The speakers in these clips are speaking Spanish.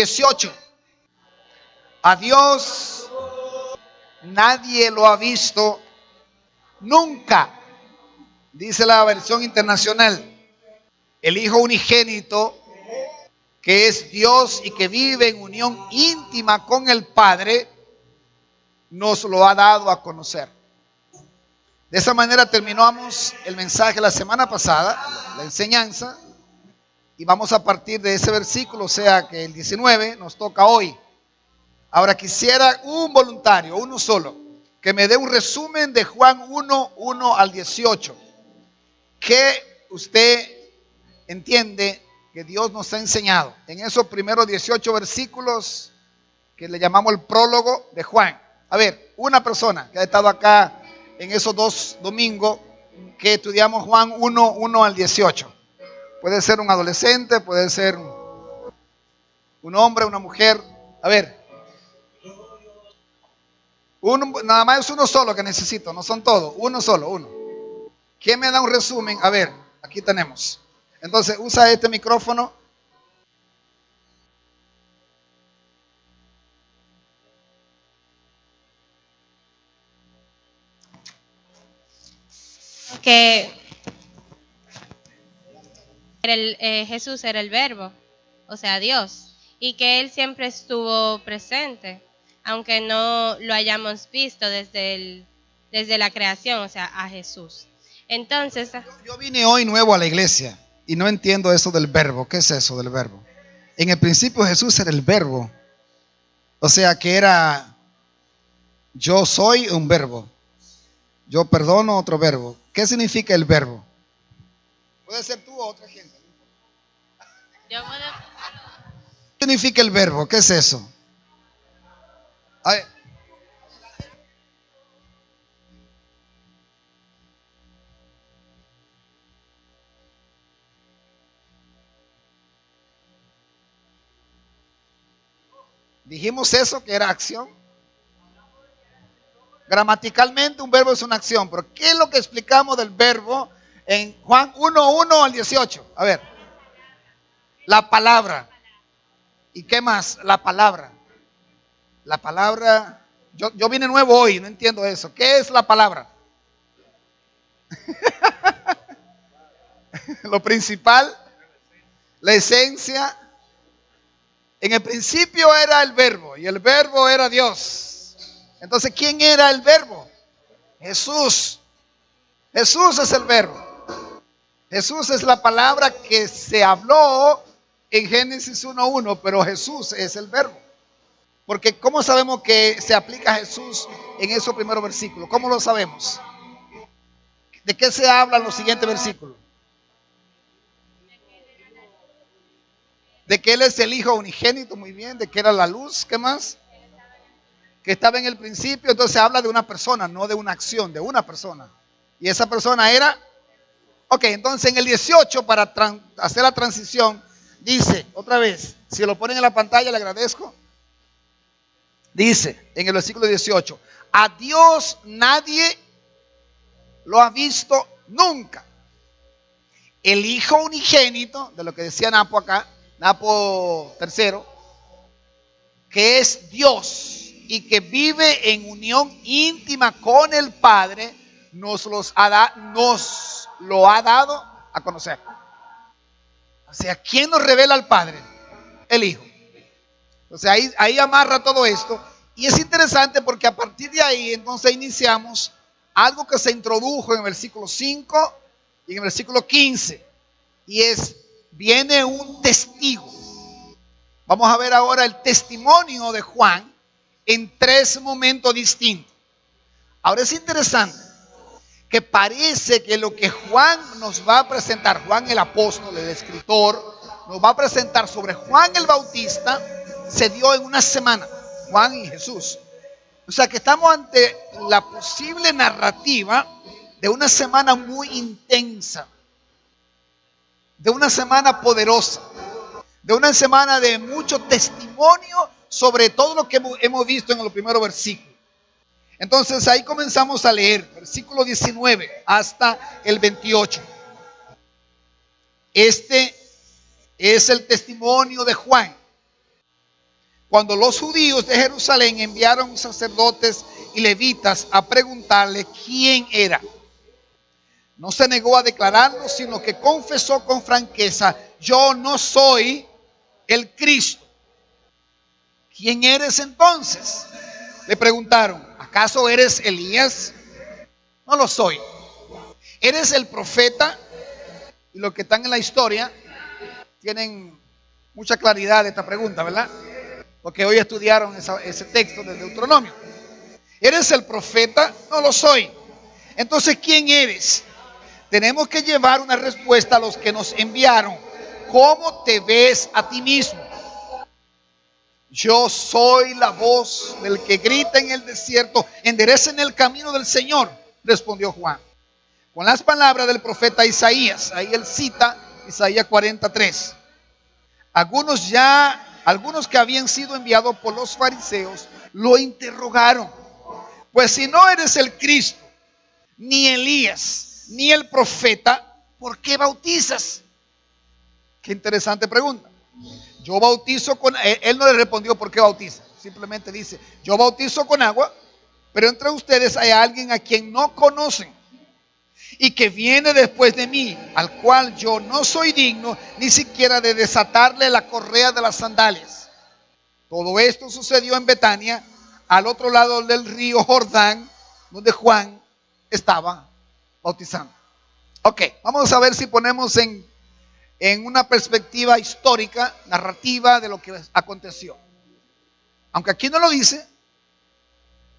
18. A Dios nadie lo ha visto nunca, dice la versión internacional. El Hijo unigénito, que es Dios y que vive en unión íntima con el Padre, nos lo ha dado a conocer. De esa manera terminamos el mensaje la semana pasada, la enseñanza, y vamos a partir de ese versículo, o sea que el 19 nos toca hoy. Ahora quisiera un voluntario, uno solo, que me dé un resumen de Juan 1, 1 al 18. ¿Qué usted entiende que Dios nos ha enseñado en esos primeros 18 versículos que le llamamos el prólogo de Juan? A ver, una persona que ha estado acá en esos 2 domingos que estudiamos Juan 1, 1 al 18. Puede ser un adolescente, puede ser un hombre, una mujer. A ver, nada más es uno solo que necesito, no son todos, uno solo, uno. ¿Quién me da un resumen? A ver, aquí tenemos. Entonces, usa este micrófono. Que Jesús era el verbo, o sea, Dios, y que Él siempre estuvo presente, aunque no lo hayamos visto desde la creación, o sea, a Jesús. Entonces, yo vine hoy nuevo a la iglesia y no entiendo eso del verbo. ¿Qué es eso del verbo? En el principio Jesús era el verbo, o sea que era yo soy un verbo, yo perdono otro verbo. ¿Qué significa el verbo? Puede ser tú o otra gente. ¿Qué significa el verbo? ¿Qué es eso? A ver. Dijimos eso, que era acción. Gramaticalmente un verbo es una acción, pero ¿qué es lo que explicamos del verbo en Juan 1, 1 al 18? A ver, la palabra. ¿Y qué más? La palabra. La palabra, yo vine nuevo hoy, no entiendo eso. ¿Qué es la palabra? Lo principal, la esencia. En el principio era el verbo y el verbo era Dios. Entonces, ¿quién era el verbo? Jesús. Jesús es el verbo. Jesús es la palabra que se habló en Génesis 1:1, pero Jesús es el verbo. Porque ¿cómo sabemos que se aplica a Jesús en esos primeros versículos? ¿Cómo lo sabemos? ¿De qué se habla en los siguientes versículos? De que Él es el Hijo unigénito, muy bien. De que era la luz, ¿qué más? Que estaba en el principio. Entonces habla de una persona, no de una acción, de una persona. Y esa persona era... Ok, entonces en el 18, para hacer la transición, dice, otra vez, si lo ponen en la pantalla le agradezco. Dice en el versículo 18, a Dios nadie lo ha visto nunca. El Hijo unigénito, de lo que decía Napo acá, Napo tercero, que es Dios y que vive en unión íntima con el Padre, nos lo ha dado a conocer. O sea, ¿quién nos revela al Padre? El Hijo. O sea, ahí amarra todo esto. Y es interesante porque a partir de ahí entonces iniciamos algo que se introdujo en el versículo 5 y en el versículo 15. Y viene un testigo. Vamos a ver ahora el testimonio de Juan en 3 momentos distintos. Ahora es interesante que parece que lo que Juan nos va a presentar, Juan el apóstol, el escritor, nos va a presentar sobre Juan el Bautista, se dio en una semana, Juan y Jesús. O sea que estamos ante la posible narrativa de una semana muy intensa, de una semana poderosa, de una semana de mucho testimonio sobre todo lo que hemos visto en los primeros versículos. Entonces ahí comenzamos a leer, versículo 19 hasta el 28. Este es el testimonio de Juan. cuando los judíos de Jerusalén enviaron sacerdotes y levitas a preguntarle quién era, no se negó a declararlo, sino que confesó con franqueza: yo no soy el Cristo. ¿Quién eres entonces?, le preguntaron. ¿Acaso eres Elías? No lo soy. ¿Eres el profeta? Y los que están en la historia tienen mucha claridad de esta pregunta, ¿verdad? Porque hoy estudiaron ese texto de Deuteronomio. ¿Eres el profeta? No lo soy. Entonces, ¿quién eres? Tenemos que llevar una respuesta a los que nos enviaron. ¿Cómo te ves a ti mismo? Yo soy la voz del que grita en el desierto: enderecen el camino del Señor, respondió Juan, con las palabras del profeta Isaías. Ahí él cita Isaías 43. Algunos que habían sido enviados por los fariseos lo interrogaron: pues si no eres el Cristo, ni Elías, ni el profeta, ¿por qué bautizas? Qué interesante pregunta. Yo bautizo con... Él no le respondió por qué bautiza. Simplemente dice: yo bautizo con agua, pero entre ustedes hay alguien a quien no conocen y que viene después de mí, al cual yo no soy digno ni siquiera de desatarle la correa de las sandalias. Todo esto sucedió en Betania, al otro lado del río Jordán, donde Juan estaba bautizando. Ok, vamos a ver si ponemos en una perspectiva histórica, narrativa de lo que aconteció. Aunque aquí no lo dice,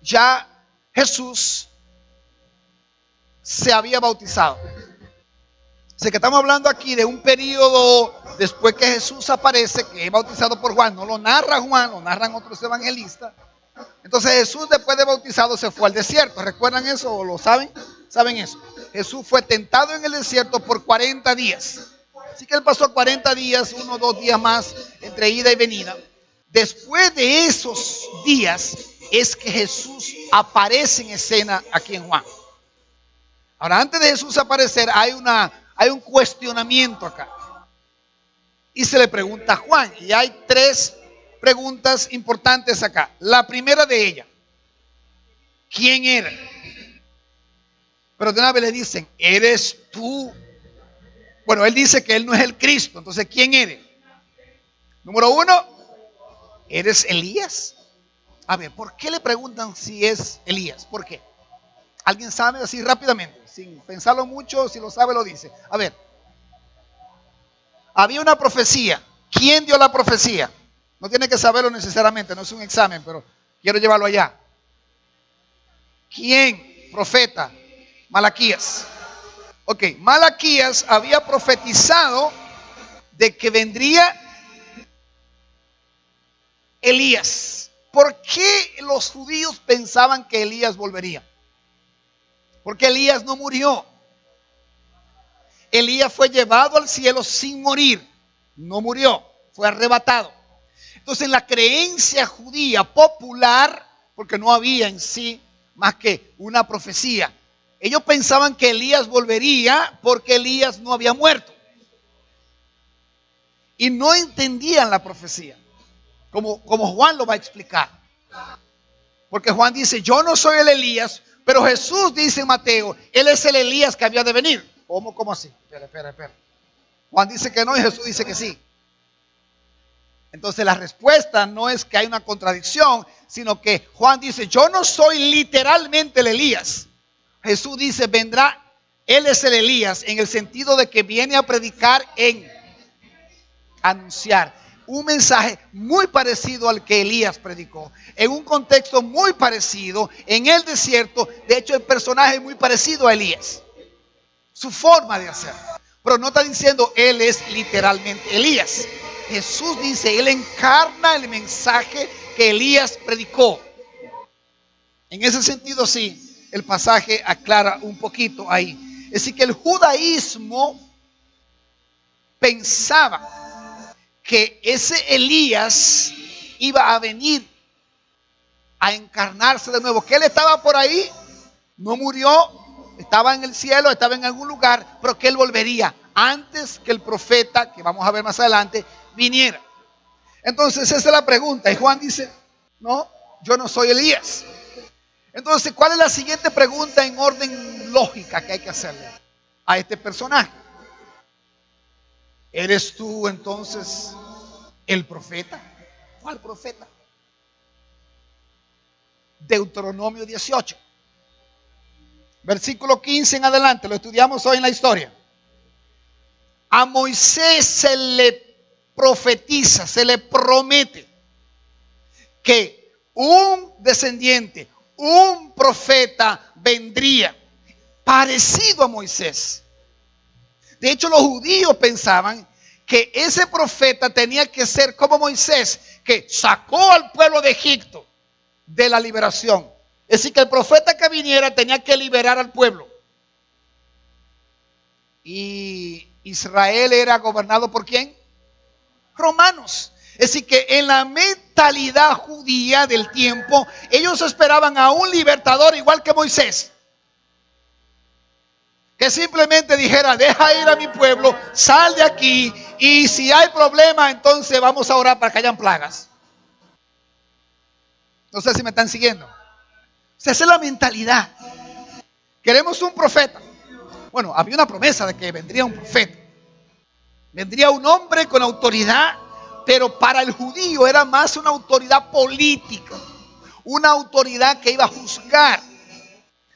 ya Jesús se había bautizado. Así que estamos hablando aquí de un periodo después que Jesús aparece, que es bautizado por Juan. No lo narra Juan, lo narran otros evangelistas. Entonces Jesús, después de bautizado, se fue al desierto. ¿Recuerdan eso o lo saben? ¿Saben eso? Jesús fue tentado en el desierto por 40 días. Así que él pasó 40 días, 1 o 2 días más, entre ida y venida. Después de esos días es que Jesús aparece en escena aquí en Juan. Ahora, antes de Jesús aparecer, hay un cuestionamiento acá. Y se le pregunta a Juan. Y hay 3 preguntas importantes acá. La primera de ellas: ¿quién era? Pero de una vez le dicen: ¿eres tú? Bueno, él dice que él no es el Cristo. Entonces, ¿quién eres? Número 1, ¿eres Elías? A ver, ¿por qué le preguntan si es Elías? ¿Por qué? ¿Alguien sabe así rápidamente? Sin pensarlo mucho, si lo sabe lo dice. A ver. Había una profecía. ¿Quién dio la profecía? No tiene que saberlo necesariamente, no es un examen, pero quiero llevarlo allá. ¿Quién? Profeta. Malaquías. Ok, Malaquías había profetizado de que vendría Elías. ¿Por qué los judíos pensaban que Elías volvería? Porque Elías no murió. Elías fue llevado al cielo sin morir. No murió, fue arrebatado. Entonces, en la creencia judía popular, porque no había en sí más que una profecía, ellos pensaban que Elías volvería porque Elías no había muerto. Y no entendían la profecía, como Juan lo va a explicar. Porque Juan dice: yo no soy el Elías, pero Jesús dice en Mateo: él es el Elías que había de venir. ¿Cómo así? Espera. Juan dice que no y Jesús dice que sí. Entonces la respuesta no es que hay una contradicción, sino que Juan dice: yo no soy literalmente el Elías. Jesús dice: vendrá, él es el Elías, en el sentido de que viene a predicar, en anunciar un mensaje muy parecido al que Elías predicó, en un contexto muy parecido, en el desierto. De hecho, el personaje es muy parecido a Elías, su forma de hacer. Pero no está diciendo él es literalmente Elías. Jesús dice: él encarna el mensaje que Elías predicó. En ese sentido, sí, el pasaje aclara un poquito ahí. Es decir, que el judaísmo pensaba que ese Elías iba a venir a encarnarse de nuevo, que él estaba por ahí, no murió, estaba en el cielo, estaba en algún lugar, pero que él volvería antes que el profeta, que vamos a ver más adelante, viniera. Entonces esa es la pregunta. Y Juan dice, no, yo no soy Elías. Entonces, ¿cuál es la siguiente pregunta en orden lógica que hay que hacerle a este personaje? ¿Eres tú entonces el profeta? ¿Cuál profeta? Deuteronomio 18, versículo 15 en adelante, lo estudiamos hoy en la historia. A Moisés se le profetiza, se le promete que un descendiente, un profeta vendría parecido a Moisés. De hecho, los judíos pensaban que ese profeta tenía que ser como Moisés, que sacó al pueblo de Egipto de la liberación. Es decir, que el profeta que viniera tenía que liberar al pueblo. Y Israel era gobernado ¿por quién? Romanos. Es decir, que en la mentalidad judía del tiempo, ellos esperaban a un libertador igual que Moisés, que simplemente dijera, deja ir a mi pueblo, sal de aquí, y si hay problema, entonces vamos a orar para que hayan plagas. No sé si me están siguiendo. Esa es la mentalidad. Queremos un profeta. Bueno, había una promesa de que vendría un profeta. Vendría un hombre con autoridad, pero para el judío era más una autoridad política, una autoridad que iba a juzgar.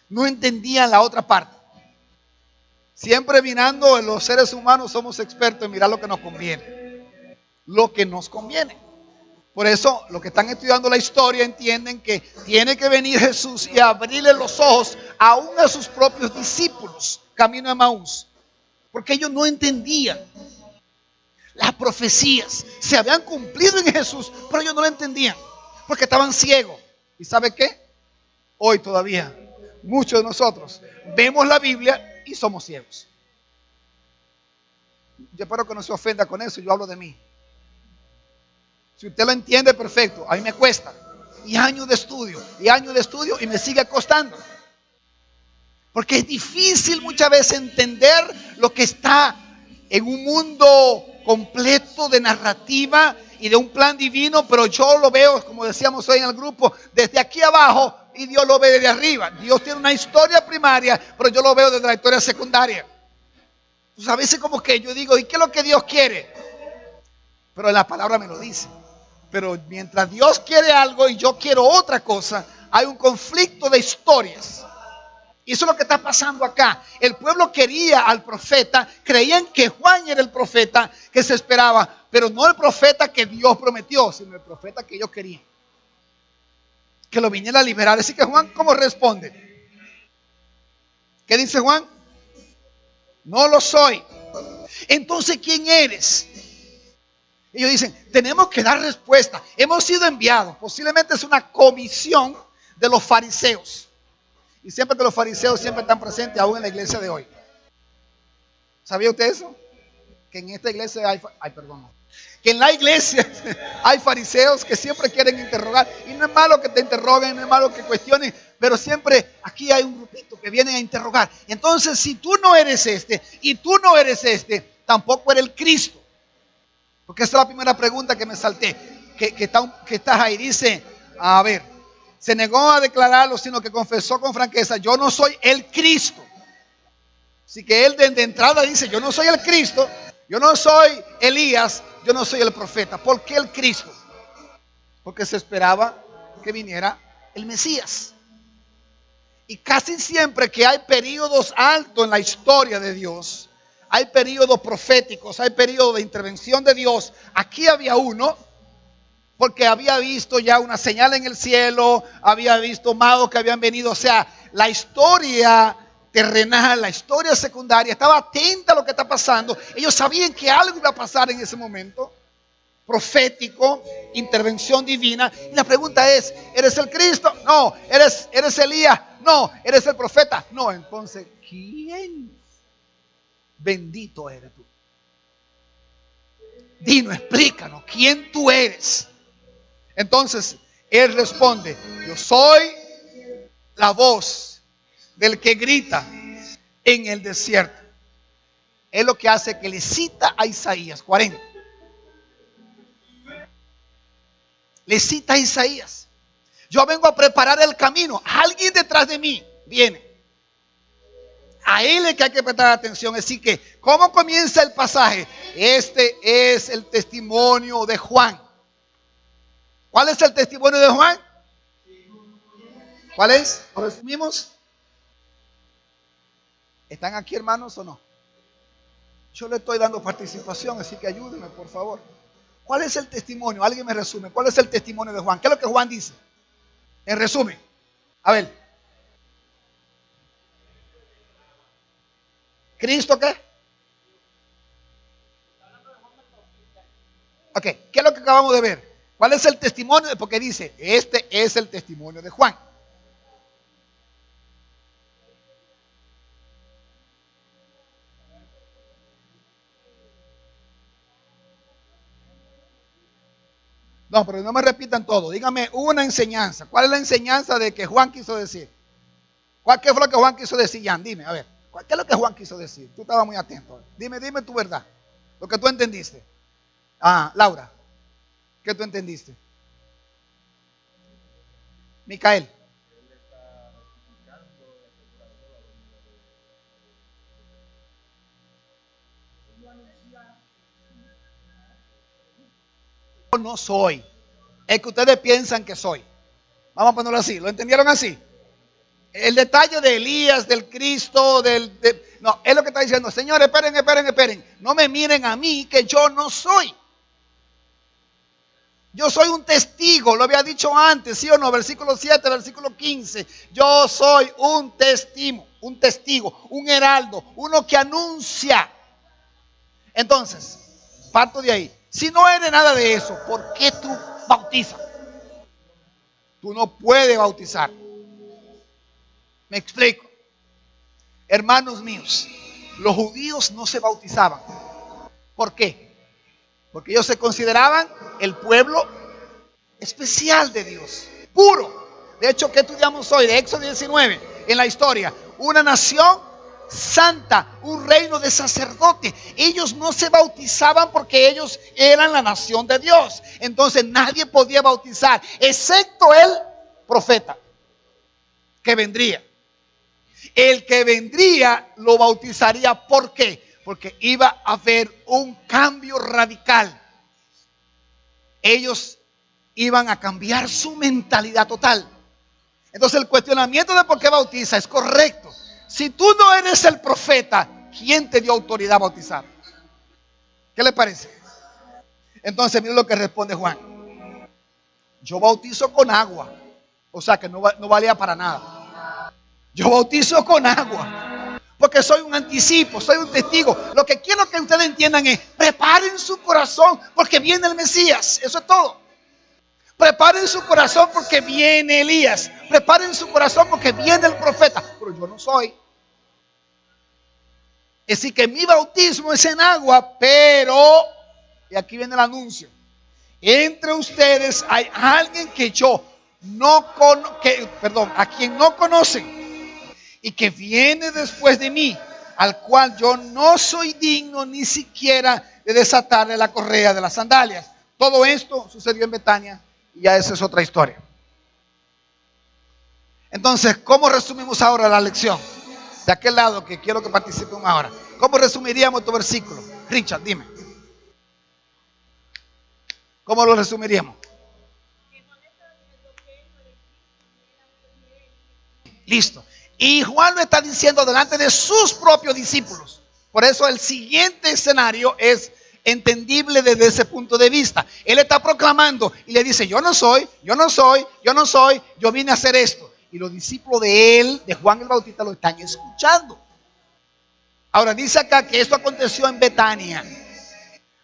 No entendían la otra parte. Siempre mirando, los seres humanos somos expertos en mirar lo que nos conviene. Lo que nos conviene. Por eso, los que están estudiando la historia entienden que tiene que venir Jesús y abrirle los ojos aún a sus propios discípulos, camino a Emaús. Porque ellos no entendían. Las profecías se habían cumplido en Jesús, pero ellos no lo entendían. Porque estaban ciegos. ¿Y sabe qué? Hoy todavía, muchos de nosotros vemos la Biblia y somos ciegos. Yo espero que no se ofenda con eso, yo hablo de mí. Si usted lo entiende, perfecto. A mí me cuesta. Y años de estudio, y me sigue costando. Porque es difícil muchas veces entender lo que está en un mundo completo de narrativa y de un plan divino, pero yo lo veo, como decíamos hoy en el grupo, desde aquí abajo y Dios lo ve desde arriba. Dios tiene una historia primaria, pero yo lo veo desde la historia secundaria. Pues a veces como que yo digo, ¿y qué es lo que Dios quiere? Pero la palabra me lo dice. Pero mientras Dios quiere algo y yo quiero otra cosa, hay un conflicto de historias. Y eso es lo que está pasando acá. El pueblo quería al profeta, creían que Juan era el profeta que se esperaba, pero no el profeta que Dios prometió, sino el profeta que ellos querían, que lo viniera a liberar. Así que Juan, ¿cómo responde? ¿Qué dice Juan? No lo soy. Entonces, ¿quién eres? Ellos dicen, tenemos que dar respuesta. Hemos sido enviados. Posiblemente es una comisión de los fariseos. Y siempre que los fariseos siempre están presentes, aún en la iglesia de hoy. ¿Sabía usted eso? Que en esta iglesia que en la iglesia hay fariseos que siempre quieren interrogar. Y no es malo que te interroguen, no es malo que cuestionen, pero siempre aquí hay un grupito que viene a interrogar. Entonces, si tú no eres este y tú no eres este, tampoco eres el Cristo. Porque esa es la primera pregunta que me salté. Que estás ahí. Dice, a ver, se negó a declararlo, sino que confesó con franqueza, yo no soy el Cristo. Así que él de entrada dice, yo no soy el Cristo, yo no soy Elías, yo no soy el profeta. ¿Por qué el Cristo? Porque se esperaba que viniera el Mesías. Y casi siempre que hay periodos altos en la historia de Dios, hay periodos proféticos, hay periodos de intervención de Dios. Aquí había uno, porque había visto ya una señal en el cielo, había visto magos que habían venido. O sea, la historia terrenal, la historia secundaria, estaba atenta a lo que está pasando. Ellos sabían que algo iba a pasar en ese momento. Profético, intervención divina. Y la pregunta es, ¿eres el Cristo? No. ¿Eres Elías? No. ¿Eres el profeta? No. Entonces, ¿quién? Bendito eres tú. Dinos, explícanos, ¿quién tú eres? Entonces, él responde, yo soy la voz del que grita en el desierto. Es lo que hace que le cita a Isaías 40. Le cita a Isaías. Yo vengo a preparar el camino. Alguien detrás de mí viene. A él es que hay que prestar atención. Así que, ¿cómo comienza el pasaje? Este es el testimonio de Juan. ¿Cuál es el testimonio de Juan? ¿Cuál es? ¿Lo resumimos? ¿Están aquí, hermanos, o no? Yo le estoy dando participación, así que ayúdenme, por favor. ¿Cuál es el testimonio? Alguien me resume. ¿Cuál es el testimonio de Juan? ¿Qué es lo que Juan dice? En resumen. A ver. ¿Cristo qué? Ok, ¿qué es lo que acabamos de ver? ¿Cuál es el testimonio? Porque dice, este es el testimonio de Juan. No, pero no me repitan todo. Dígame una enseñanza. ¿Cuál es la enseñanza de que Juan quiso decir? ¿Qué fue lo que Juan quiso decir, Jan? Dime, a ver. ¿Qué es lo que Juan quiso decir? Tú estabas muy atento. Dime tu verdad. Lo que tú entendiste. Ah, Laura. ¿Qué tú entendiste? Micael. Yo no soy. Es que ustedes piensan que soy. Vamos a ponerlo así. ¿Lo entendieron así? El detalle de Elías, del Cristo, no, es lo que está diciendo. Señores, esperen. No me miren a mí, que yo no soy. Yo soy un testigo, lo había dicho antes, ¿sí o no? Versículo 7, versículo 15. Yo soy un testigo, un heraldo, uno que anuncia. Entonces, parto de ahí. Si no eres nada de eso, ¿por qué tú bautizas? Tú no puedes bautizar. Me explico. Hermanos míos, los judíos no se bautizaban. ¿Por qué? Porque ellos se consideraban el pueblo especial de Dios, puro. De hecho, ¿qué estudiamos hoy? De Éxodo 19, en la historia. Una nación santa, un reino de sacerdotes. Ellos no se bautizaban porque ellos eran la nación de Dios. Entonces nadie podía bautizar, excepto el profeta que vendría. El que vendría lo bautizaría. ¿Por qué? Porque iba a haber un cambio radical. Ellos iban a cambiar su mentalidad total. Entonces el cuestionamiento de por qué bautiza es correcto. Si tú no eres el profeta, ¿quién te dio autoridad a bautizar? ¿Qué le parece? Entonces mire lo que responde Juan. Yo bautizo con agua. O sea que no valía para nada. Yo bautizo con agua, porque soy un anticipo, soy un testigo. Lo que quiero que ustedes entiendan es, preparen su corazón porque viene el Mesías. Eso es todo. Preparen su corazón porque viene Elías. Preparen su corazón porque viene el profeta. Pero yo no soy. Es decir, que mi bautismo es en agua, pero, y aquí viene el anuncio, entre ustedes hay alguien que yo no a quien no conocen, y que viene después de mí, al cual yo no soy digno ni siquiera de desatarle la correa de las sandalias. Todo esto sucedió en Betania y ya esa es otra historia. Entonces, ¿cómo resumimos ahora la lección? De aquel lado que quiero que participen ahora. ¿Cómo resumiríamos tu versículo? Richard, dime. ¿Cómo lo resumiríamos? Listo. Y Juan lo está diciendo delante de sus propios discípulos. Por eso el siguiente escenario es entendible desde ese punto de vista. Él está proclamando y le dice, yo no soy, yo vine a hacer esto. Y los discípulos de él, de Juan el Bautista, lo están escuchando. Ahora dice acá que esto aconteció en Betania.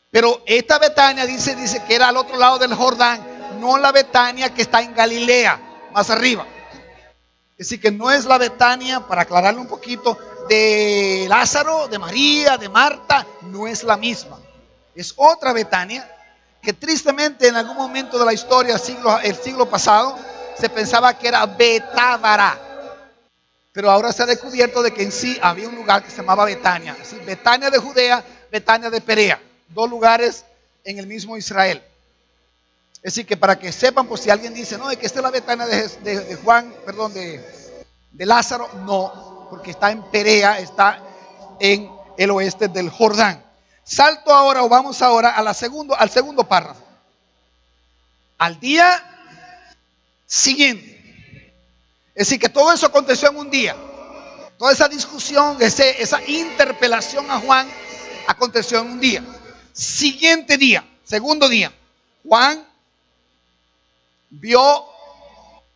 Pero esta Betania dice que era al otro lado del Jordán, no la Betania que está en Galilea, más arriba. Es decir, que no es la Betania, para aclararlo un poquito, de Lázaro, de María, de Marta, no es la misma. Es otra Betania que tristemente en algún momento de la historia, el siglo pasado, se pensaba que era Betábara. Pero ahora se ha descubierto de que en sí había un lugar que se llamaba Betania. ¿Sí? Betania de Judea, Betania de Perea. Dos lugares en el mismo Israel. Es decir, que para que sepan, pues si alguien dice, no, es que esta es la Betania de Juan, perdón, de Lázaro, no, porque está en Perea, está en el oeste del Jordán. Salto ahora, o vamos ahora al segundo párrafo. Al día siguiente. Es decir, que todo eso aconteció en un día. Toda esa discusión, esa interpelación a Juan aconteció en un día. Siguiente día, segundo día, Juan vio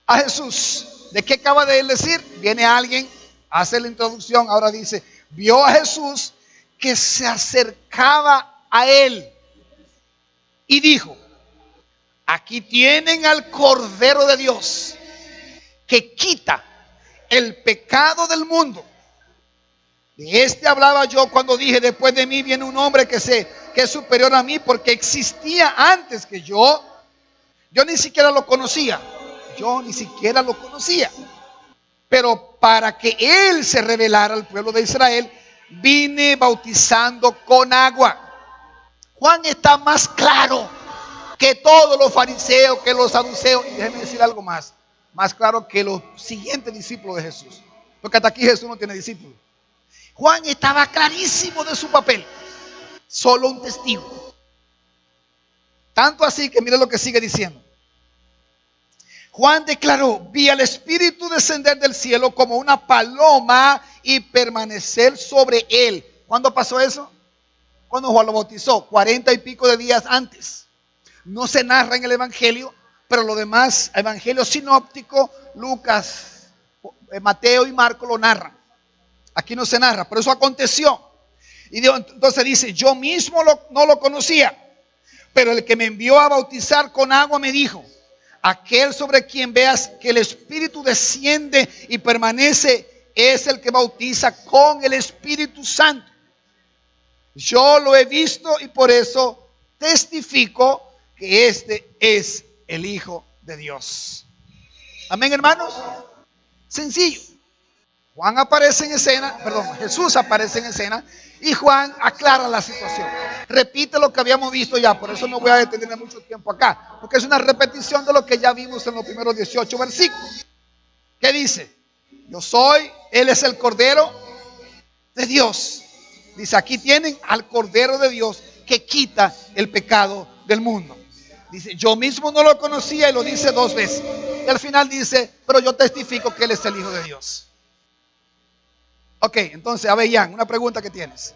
a Jesús. ¿De qué acaba de él decir? Viene alguien, hace la introducción, ahora dice, vio a Jesús que se acercaba a él y dijo, aquí tienen al Cordero de Dios que quita el pecado del mundo. De este hablaba yo cuando dije, después de mí viene un hombre que es superior a mí, porque existía antes que yo. Yo ni siquiera lo conocía. Pero para que él se revelara al pueblo de Israel, vine bautizando con agua. Juan está más claro que todos los fariseos, que los saduceos. Y déjenme decir algo más claro que los siguientes discípulos de Jesús. Porque hasta aquí Jesús no tiene discípulos. Juan estaba clarísimo de su papel. Solo un testigo. Tanto así que mire lo que sigue diciendo. Juan declaró, vi al Espíritu descender del cielo como una paloma y permanecer sobre él. ¿Cuándo pasó eso? Cuando Juan lo bautizó, 40 y pico de días antes. No se narra en el Evangelio, pero los demás evangelios sinópticos, Lucas, Mateo y Marco lo narran. Aquí no se narra, pero eso aconteció. Y Dios, entonces dice, yo mismo no lo conocía, pero el que me envió a bautizar con agua me dijo, aquel sobre quien veas que el Espíritu desciende y permanece es el que bautiza con el Espíritu Santo. Yo lo he visto y por eso testifico que este es el Hijo de Dios. Amén, hermanos. Sencillo. Jesús aparece en escena y Juan aclara la situación. Repite lo que habíamos visto ya, por eso no voy a detener mucho tiempo acá, porque es una repetición de lo que ya vimos en los primeros 18 versículos. ¿Qué dice? Yo soy, Él es el Cordero de Dios. Dice, aquí tienen al Cordero de Dios que quita el pecado del mundo. Dice, yo mismo no lo conocía y lo dice 2 veces. Y al final dice, pero yo testifico que Él es el Hijo de Dios. Ok, entonces, Abellán, una pregunta que tienes.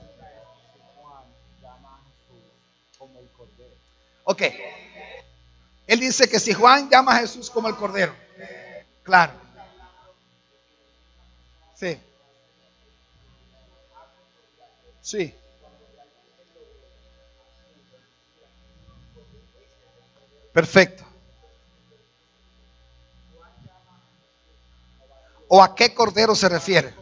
Ok. Él dice que si Juan llama a Jesús como el Cordero. Claro. Sí. Sí. Perfecto. ¿O a qué cordero se refiere?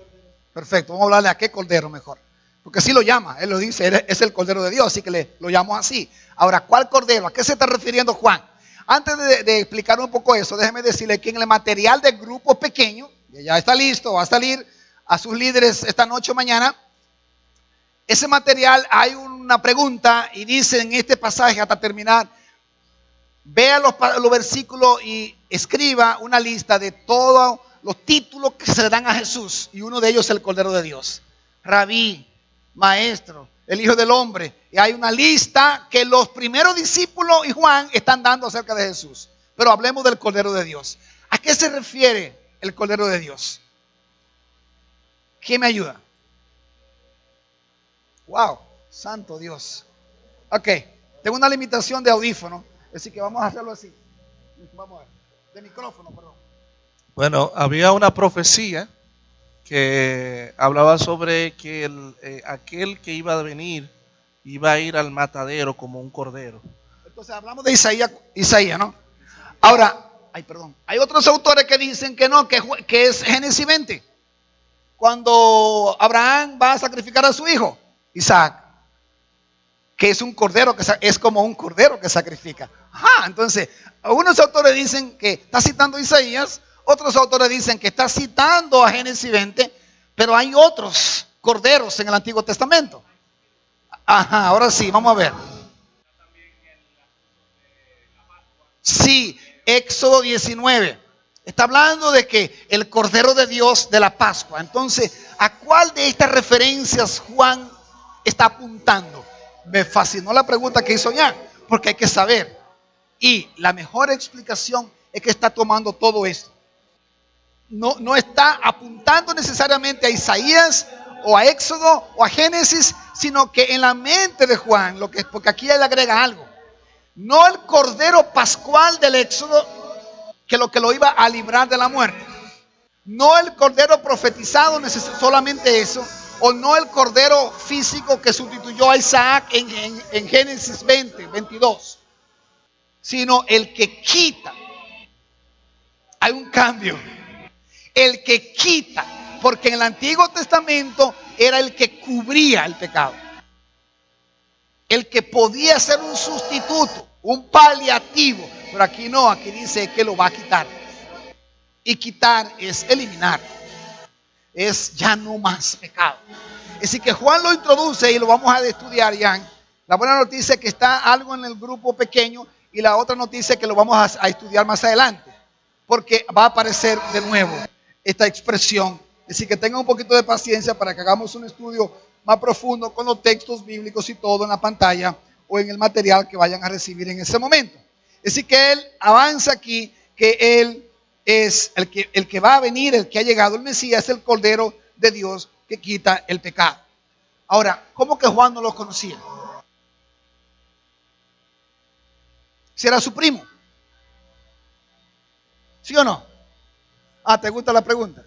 Perfecto, vamos a hablarle a qué cordero mejor. Porque así lo llama, él lo dice, él es el Cordero de Dios, así que lo llamo así. Ahora, ¿cuál cordero? ¿A qué se está refiriendo Juan? Antes de explicar un poco eso, déjeme decirle que en el material del grupo pequeño, que ya está listo, va a salir a sus líderes esta noche o mañana. Ese material hay una pregunta y dice en este pasaje hasta terminar, vea los versículos y escriba una lista de todos los títulos que se le dan a Jesús, y uno de ellos es el Cordero de Dios, Rabí, Maestro, el Hijo del Hombre. Y hay una lista que los primeros discípulos y Juan están dando acerca de Jesús. Pero hablemos del Cordero de Dios. ¿A qué se refiere el Cordero de Dios? ¿Quién me ayuda? Wow, santo Dios. Ok, tengo una limitación de audífono, así que vamos a hacerlo así. Vamos a ver, de micrófono, perdón. Bueno, había una profecía que hablaba sobre que aquel que iba a venir iba a ir al matadero como un cordero. Entonces hablamos de Isaías, ¿no? Ahora, hay otros autores que dicen que no, que es Génesis 20. Cuando Abraham va a sacrificar a su hijo, Isaac, que es un cordero, que es como un cordero que sacrifica. Ajá, entonces, algunos autores dicen que está citando Isaías. Otros autores dicen que está citando a Génesis 20, pero hay otros corderos en el Antiguo Testamento. Ajá, ahora sí, vamos a ver. Sí, Éxodo 19. Está hablando de que el Cordero de Dios de la Pascua. Entonces, ¿a cuál de estas referencias Juan está apuntando? Me fascinó la pregunta que hizo Jan, porque hay que saber. Y la mejor explicación es que está tomando todo esto. No está apuntando necesariamente a Isaías o a Éxodo o a Génesis, sino que en la mente de Juan, porque aquí él agrega algo. No el Cordero Pascual del Éxodo, que lo iba a librar de la muerte. No el Cordero profetizado, solamente eso. O no el Cordero físico que sustituyó a Isaac en Génesis 20, 22. Sino el que quita. Hay un cambio. El que quita. Porque en el Antiguo Testamento era el que cubría el pecado. El que podía ser un sustituto, un paliativo. Pero aquí no, aquí dice que lo va a quitar. Y quitar es eliminar. Es ya no más pecado. Así que Juan lo introduce y lo vamos a estudiar ya. La buena noticia es que está algo en el grupo pequeño y la otra noticia es que lo vamos a estudiar más adelante. Porque va a aparecer de nuevo esta expresión. Así que tengan un poquito de paciencia para que hagamos un estudio más profundo con los textos bíblicos y todo en la pantalla o en el material que vayan a recibir en ese momento. Así que él avanza aquí, que él es el que va a venir, el que ha llegado, el Mesías, es el Cordero de Dios que quita el pecado. Ahora, ¿cómo que Juan no lo conocía? Si era su primo. ¿Sí o no? ¿Te gusta la pregunta?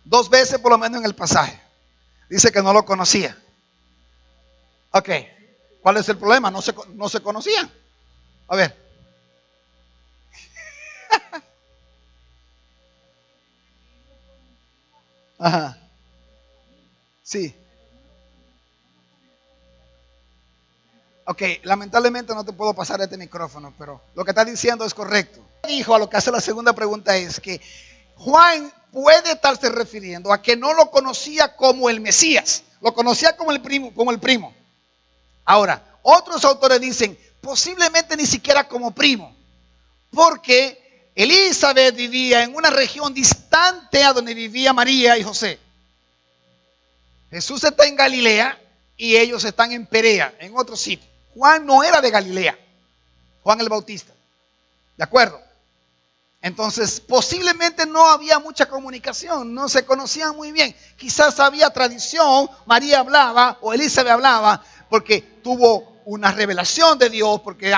2 veces por lo menos en el pasaje. Dice que no lo conocía. Ok. ¿Cuál es el problema? No se conocían. A ver. Ajá. Sí. Ok, lamentablemente no te puedo pasar este micrófono, pero lo que está diciendo es correcto. Dijo, a lo que hace la segunda pregunta es que Juan puede estarse refiriendo a que no lo conocía como el Mesías, lo conocía como el primo. Ahora, otros autores dicen posiblemente ni siquiera como primo, porque Elizabeth vivía en una región distante a donde vivía María y José. Jesús está en Galilea y ellos están en Perea, en otro sitio. Juan no era de Galilea, Juan el Bautista. ¿De acuerdo? Entonces, posiblemente no había mucha comunicación, no se conocían muy bien. Quizás había tradición, María hablaba o Elizabeth hablaba porque tuvo una revelación de Dios, porque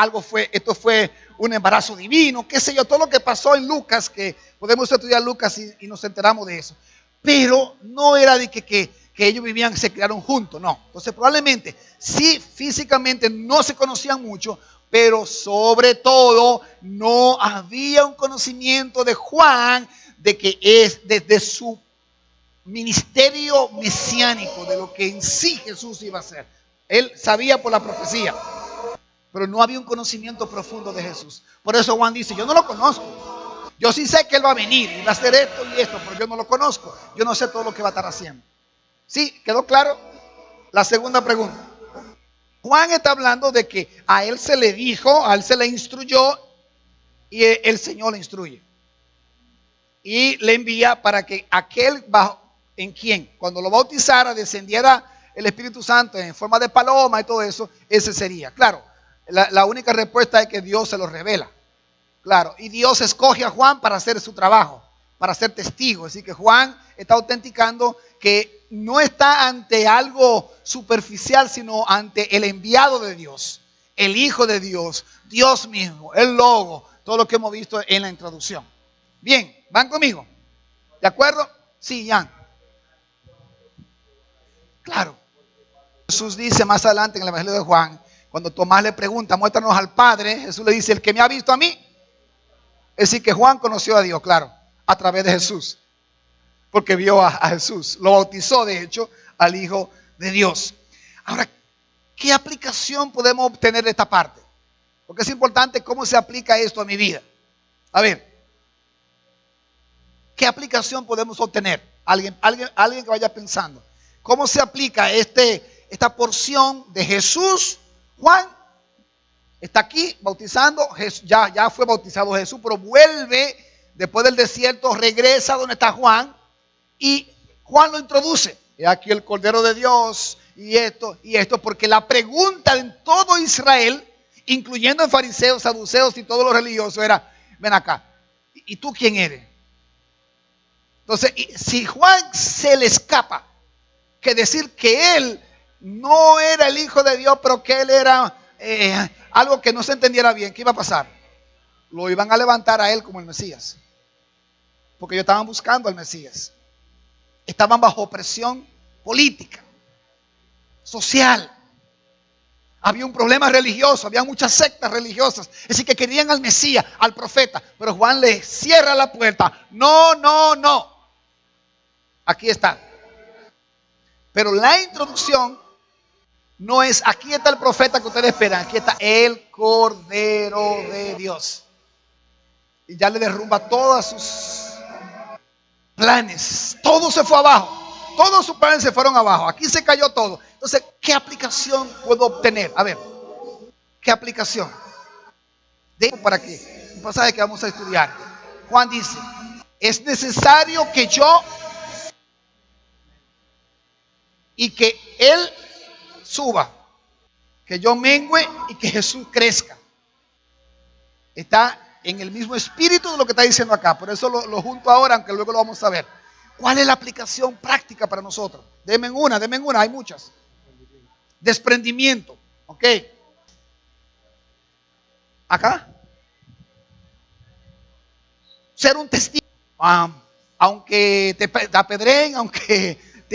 esto fue un embarazo divino, qué sé yo, todo lo que pasó en Lucas, que podemos estudiar Lucas y nos enteramos de eso. Pero no era de que ellos vivían, se criaron juntos, no. Entonces probablemente sí físicamente no se conocían mucho, pero sobre todo no había un conocimiento de Juan de que es desde su ministerio mesiánico, de lo que en sí Jesús iba a hacer. Él sabía por la profecía, pero no había un conocimiento profundo de Jesús. Por eso Juan dice, yo no lo conozco. Yo sí sé que Él va a venir y va a hacer esto y esto, pero yo no lo conozco. Yo no sé todo lo que va a estar haciendo. ¿Sí? ¿Quedó claro? La segunda pregunta. Juan está hablando de que a él se le dijo, a él se le instruyó y el Señor le instruye. Y le envía para que aquel en quien, cuando lo bautizara, descendiera el Espíritu Santo en forma de paloma y todo eso, ese sería. Claro, la única respuesta es que Dios se lo revela. Claro, y Dios escoge a Juan para hacer su trabajo, para ser testigo. Así que Juan está autenticando que no está ante algo superficial, sino ante el enviado de Dios, el Hijo de Dios, Dios mismo, el Logo, todo lo que hemos visto en la introducción. Bien, ¿van conmigo? ¿De acuerdo? Sí, Jan. Claro. Jesús dice más adelante en el Evangelio de Juan, cuando Tomás le pregunta, muéstranos al Padre, Jesús le dice, el que me ha visto a mí. Es decir, que Juan conoció a Dios, claro, a través de Jesús. Porque vio a Jesús, lo bautizó de hecho al Hijo de Dios. Ahora, ¿qué aplicación podemos obtener de esta parte? Porque es importante cómo se aplica esto a mi vida. A ver, ¿qué aplicación podemos obtener? Alguien que vaya pensando. ¿Cómo se aplica esta porción de Jesús, Juan está aquí bautizando, ya fue bautizado Jesús, pero vuelve después del desierto, regresa donde está Juan y Juan lo introduce. Y aquí el Cordero de Dios y esto, porque la pregunta en todo Israel, incluyendo en fariseos, saduceos y todos los religiosos, era: ven acá, ¿y tú quién eres? Entonces, si Juan se le escapa que decir que él no era el Hijo de Dios, pero que él era algo que no se entendiera bien, ¿qué iba a pasar? Lo iban a levantar a él como el Mesías, porque ellos estaban buscando al Mesías. Estaban bajo presión política, social. Había un problema religioso, había muchas sectas religiosas. Es decir, que querían al Mesías, al profeta. Pero Juan le cierra la puerta. No, no, no. Aquí está. Pero la introducción no es: aquí está el profeta que ustedes esperan. Aquí está el Cordero de Dios. Y ya le derrumba todos sus planes. Todo se fue abajo. Todos sus planes se fueron abajo. Aquí se cayó todo. Entonces, ¿qué aplicación puedo obtener? A ver, ¿qué aplicación? ¿Para qué? Un pasaje que vamos a estudiar. Juan dice: es necesario que yo y que Él suba, que yo mengüe y que Jesús crezca. Está en el mismo espíritu de lo que está diciendo acá. Por eso lo junto ahora, aunque luego lo vamos a ver. ¿Cuál es la aplicación práctica para nosotros? Denme una, hay muchas. Desprendimiento, ¿ok? Acá. Ser un testigo. Aunque te apedreen,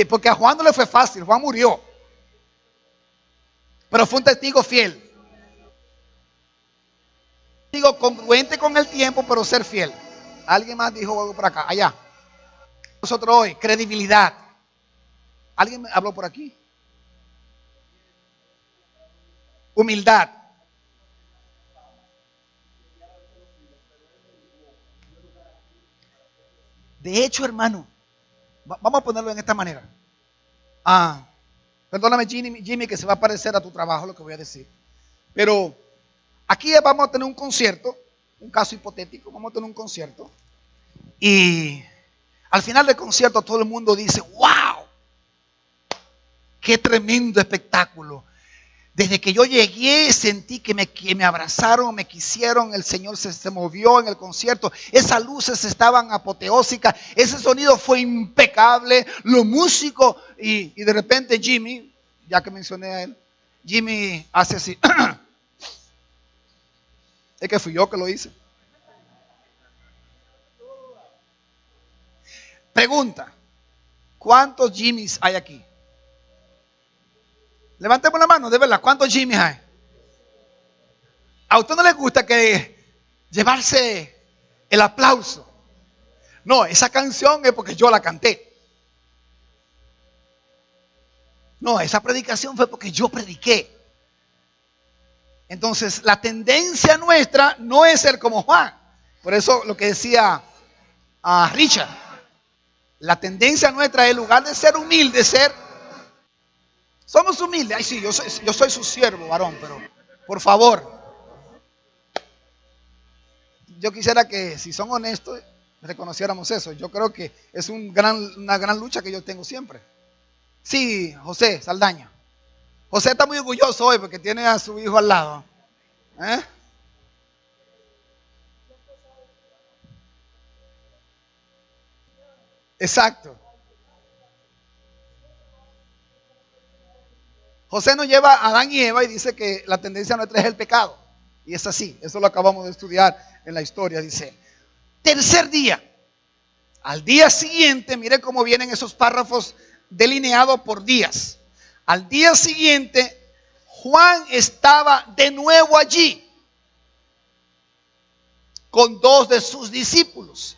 porque a Juan no le fue fácil, Juan murió. Pero fue un testigo fiel. Digo, congruente con el tiempo, pero ser fiel. Alguien más dijo algo por acá, allá. Nosotros hoy, credibilidad. ¿Alguien me habló por aquí? Humildad. De hecho, hermano, vamos a ponerlo en esta manera. Perdóname, Jimmy, que se va a parecer a tu trabajo lo que voy a decir. Pero aquí vamos a tener un concierto, un caso hipotético, vamos a tener un concierto. Y al final del concierto todo el mundo dice: ¡wow! ¡Qué tremendo espectáculo! Desde que yo llegué sentí que me abrazaron, me quisieron, el Señor se movió en el concierto, esas luces estaban apoteósicas, ese sonido fue impecable, los músicos, y de repente Jimmy, ya que mencioné a él, Jimmy hace así. Es que fui yo que lo hice. Pregunta: ¿cuántos Jimmys hay aquí? Levantemos la mano, de verdad, ¿cuántos Jimmys hay? ¿A usted no le gusta llevarse el aplauso? No, esa canción es porque yo la canté. No, esa predicación fue porque yo prediqué. Entonces, la tendencia nuestra no es ser como Juan. Por eso lo que decía Richard, la tendencia nuestra es, en lugar de ser humilde, somos humildes. Ay, sí, yo soy su siervo, varón, pero por favor, yo quisiera que, si son honestos, reconociéramos eso. Yo creo que es una gran lucha que yo tengo siempre. Sí, José Saldaña. José está muy orgulloso hoy porque tiene a su hijo al lado. Exacto. José nos lleva a Adán y Eva y dice que la tendencia nuestra es el pecado. Y es así, eso lo acabamos de estudiar en la historia. Dice: tercer día. Al día siguiente, mire cómo vienen esos párrafos delineados por días. Al día siguiente, Juan estaba de nuevo allí con 2 de sus discípulos.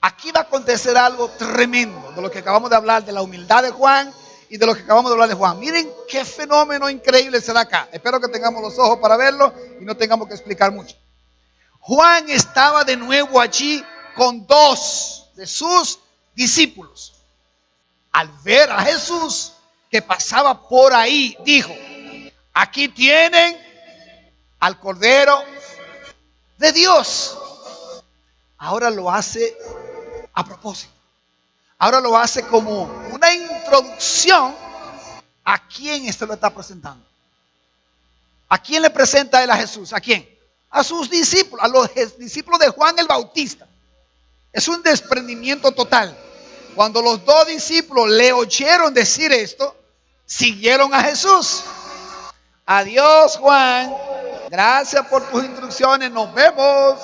Aquí va a acontecer algo tremendo de lo que acabamos de hablar, de la humildad de Juan y de lo que acabamos de hablar de Juan. Miren qué fenómeno increíble se da acá. Espero que tengamos los ojos para verlo y no tengamos que explicar mucho. Juan estaba de nuevo allí con 2 de sus discípulos. Al ver a Jesús que pasaba por ahí, dijo: aquí tienen al Cordero de Dios. Ahora lo hace a propósito. Ahora lo hace como una introducción a quién esto lo está presentando. ¿A quién le presenta él a Jesús? ¿A quién? A sus discípulos, a los discípulos de Juan el Bautista. Es un desprendimiento total. Cuando los dos discípulos le oyeron decir esto, siguieron a Jesús. Adiós, Juan. Gracias por tus instrucciones. Nos vemos.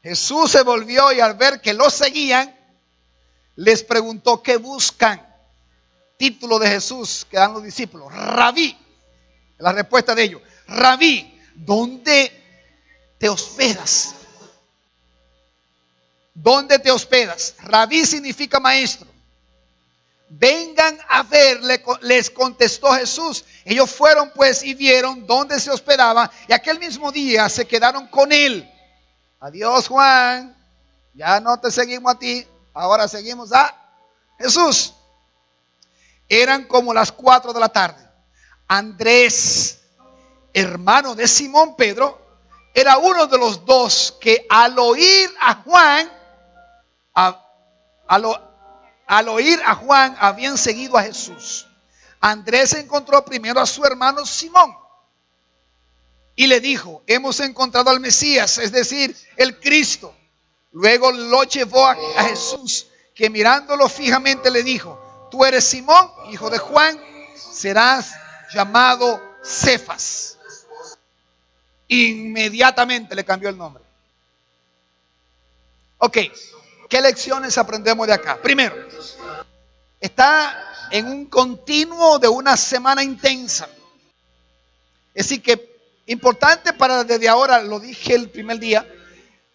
Jesús se volvió y al ver que los seguían, les preguntó: ¿qué buscan? Título de Jesús que dan los discípulos: Rabí. La respuesta de ellos: Rabí, ¿dónde te hospedas? ¿Dónde te hospedas? Rabí significa maestro. Vengan a ver, les contestó Jesús. Ellos fueron pues y vieron dónde se hospedaba, y aquel mismo día se quedaron con él. Adiós, Juan. Ya no te seguimos a ti, ahora seguimos a Jesús. Eran como las 4 de la tarde. Andrés, hermano de Simón Pedro, era uno de los dos que al oír a Juan, al oír a Juan, habían seguido a Jesús. Andrés encontró primero a su hermano Simón y le dijo: hemos encontrado al Mesías, es decir, el Cristo. Luego lo llevó a Jesús, que mirándolo fijamente le dijo: tú eres Simón, hijo de Juan, serás llamado Cefas. Inmediatamente le cambió el nombre. Ok, ¿qué lecciones aprendemos de acá? Primero, está en un continuo de una semana intensa. Es decir que importante para desde ahora, lo dije el primer día,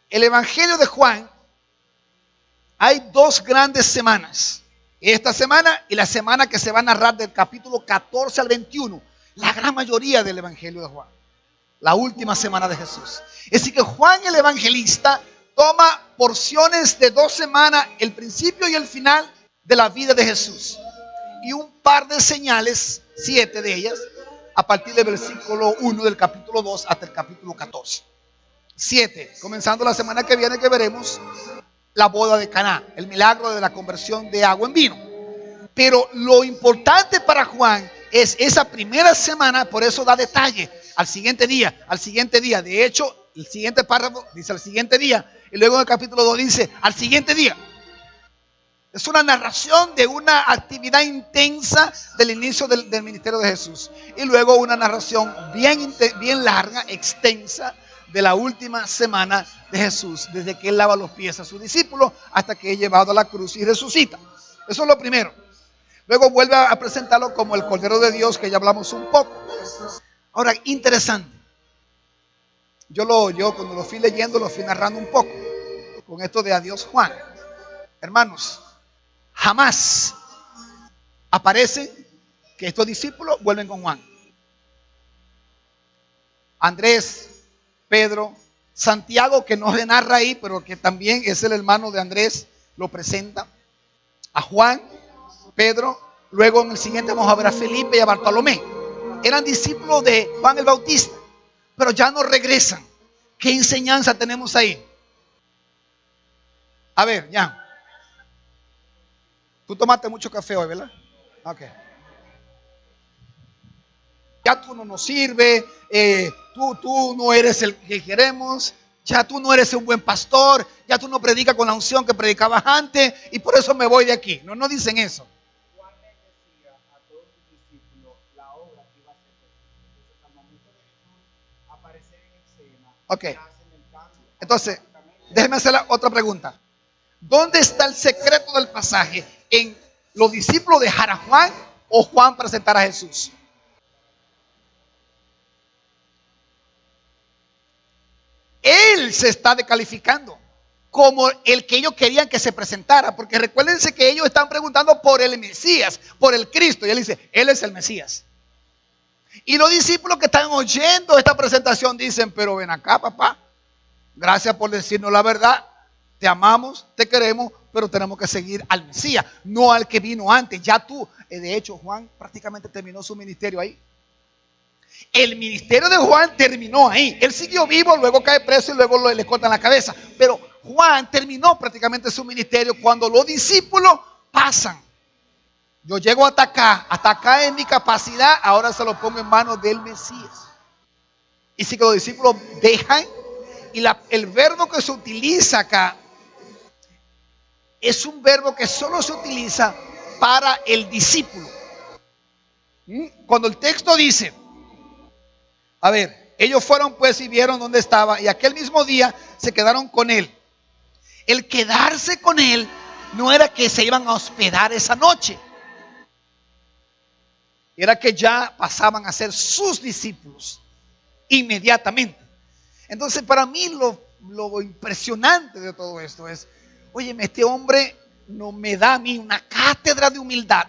el Evangelio de Juan, hay 2 grandes semanas. Esta semana y la semana que se va a narrar del capítulo 14 al 21. La gran mayoría del Evangelio de Juan. La última semana de Jesús. Es decir que Juan el Evangelista toma porciones de 2 semanas, el principio y el final de la vida de Jesús. Y un par de señales, 7 de ellas, a partir del versículo 1 del capítulo 2 hasta el capítulo 14. 7, comenzando la semana que viene, que veremos la boda de Caná, el milagro de la conversión de agua en vino. Pero lo importante para Juan es esa primera semana, por eso da detalle al siguiente día. De hecho, el siguiente párrafo dice al siguiente día, y luego en el capítulo 2 dice al siguiente día. Es una narración de una actividad intensa del inicio del ministerio de Jesús. Y luego una narración bien larga, extensa, de la última semana de Jesús, desde que él lava los pies a sus discípulos hasta que es llevado a la cruz y resucita. Eso es lo primero. Luego vuelve a presentarlo como el Cordero de Dios, que ya hablamos un poco. Ahora, interesante. Yo cuando lo fui leyendo, lo fui narrando un poco con esto de adiós Juan. Hermanos, jamás aparece que estos discípulos vuelven con Juan. Andrés, Pedro, Santiago, que no se narra ahí, pero que también es el hermano de Andrés, lo presenta. A Juan, Pedro, luego en el siguiente vamos a ver a Felipe y a Bartolomé. Eran discípulos de Juan el Bautista, pero ya no regresan. ¿Qué enseñanza tenemos ahí? A ver, ya. Tú tomaste mucho café hoy, ¿verdad? Ok. Ya tú no nos sirves, tú no eres el que queremos, ya tú no eres un buen pastor, ya tú no predicas con la unción que predicabas antes y por eso me voy de aquí. No dicen eso. Juan le decía a todos sus discípulos la obra que iba a hacer Jesús. Entonces, al momento de Jesús aparecer en escena, ok. hacen el cambio. Entonces, déjeme hacer otra pregunta. ¿Dónde está el secreto del pasaje? ¿En los discípulos dejar a Juan o Juan presentar a Jesús? Él se está descalificando como el que ellos querían que se presentara, porque recuérdense que ellos están preguntando por el Mesías, por el Cristo, y él dice, él es el Mesías. Y los discípulos que están oyendo esta presentación dicen, pero ven acá, papá, gracias por decirnos la verdad, te amamos, te queremos, pero tenemos que seguir al Mesías, no al que vino antes. Ya tú, de hecho, Juan prácticamente terminó su ministerio ahí. El ministerio de Juan terminó ahí. Él siguió vivo, luego cae preso y luego le cortan la cabeza. Pero Juan terminó prácticamente su ministerio cuando los discípulos pasan. Yo llego hasta acá en mi capacidad, ahora se lo pongo en manos del Mesías. Y si que los discípulos dejan, y el verbo que se utiliza acá es un verbo que solo se utiliza para el discípulo. Cuando el texto dice, a ver, ellos fueron pues y vieron dónde estaba, y aquel mismo día se quedaron con él. El quedarse con él no era que se iban a hospedar esa noche, era que ya pasaban a ser sus discípulos inmediatamente. Entonces, para mí lo impresionante de todo esto es, oye, este hombre no me da a mí una cátedra de humildad,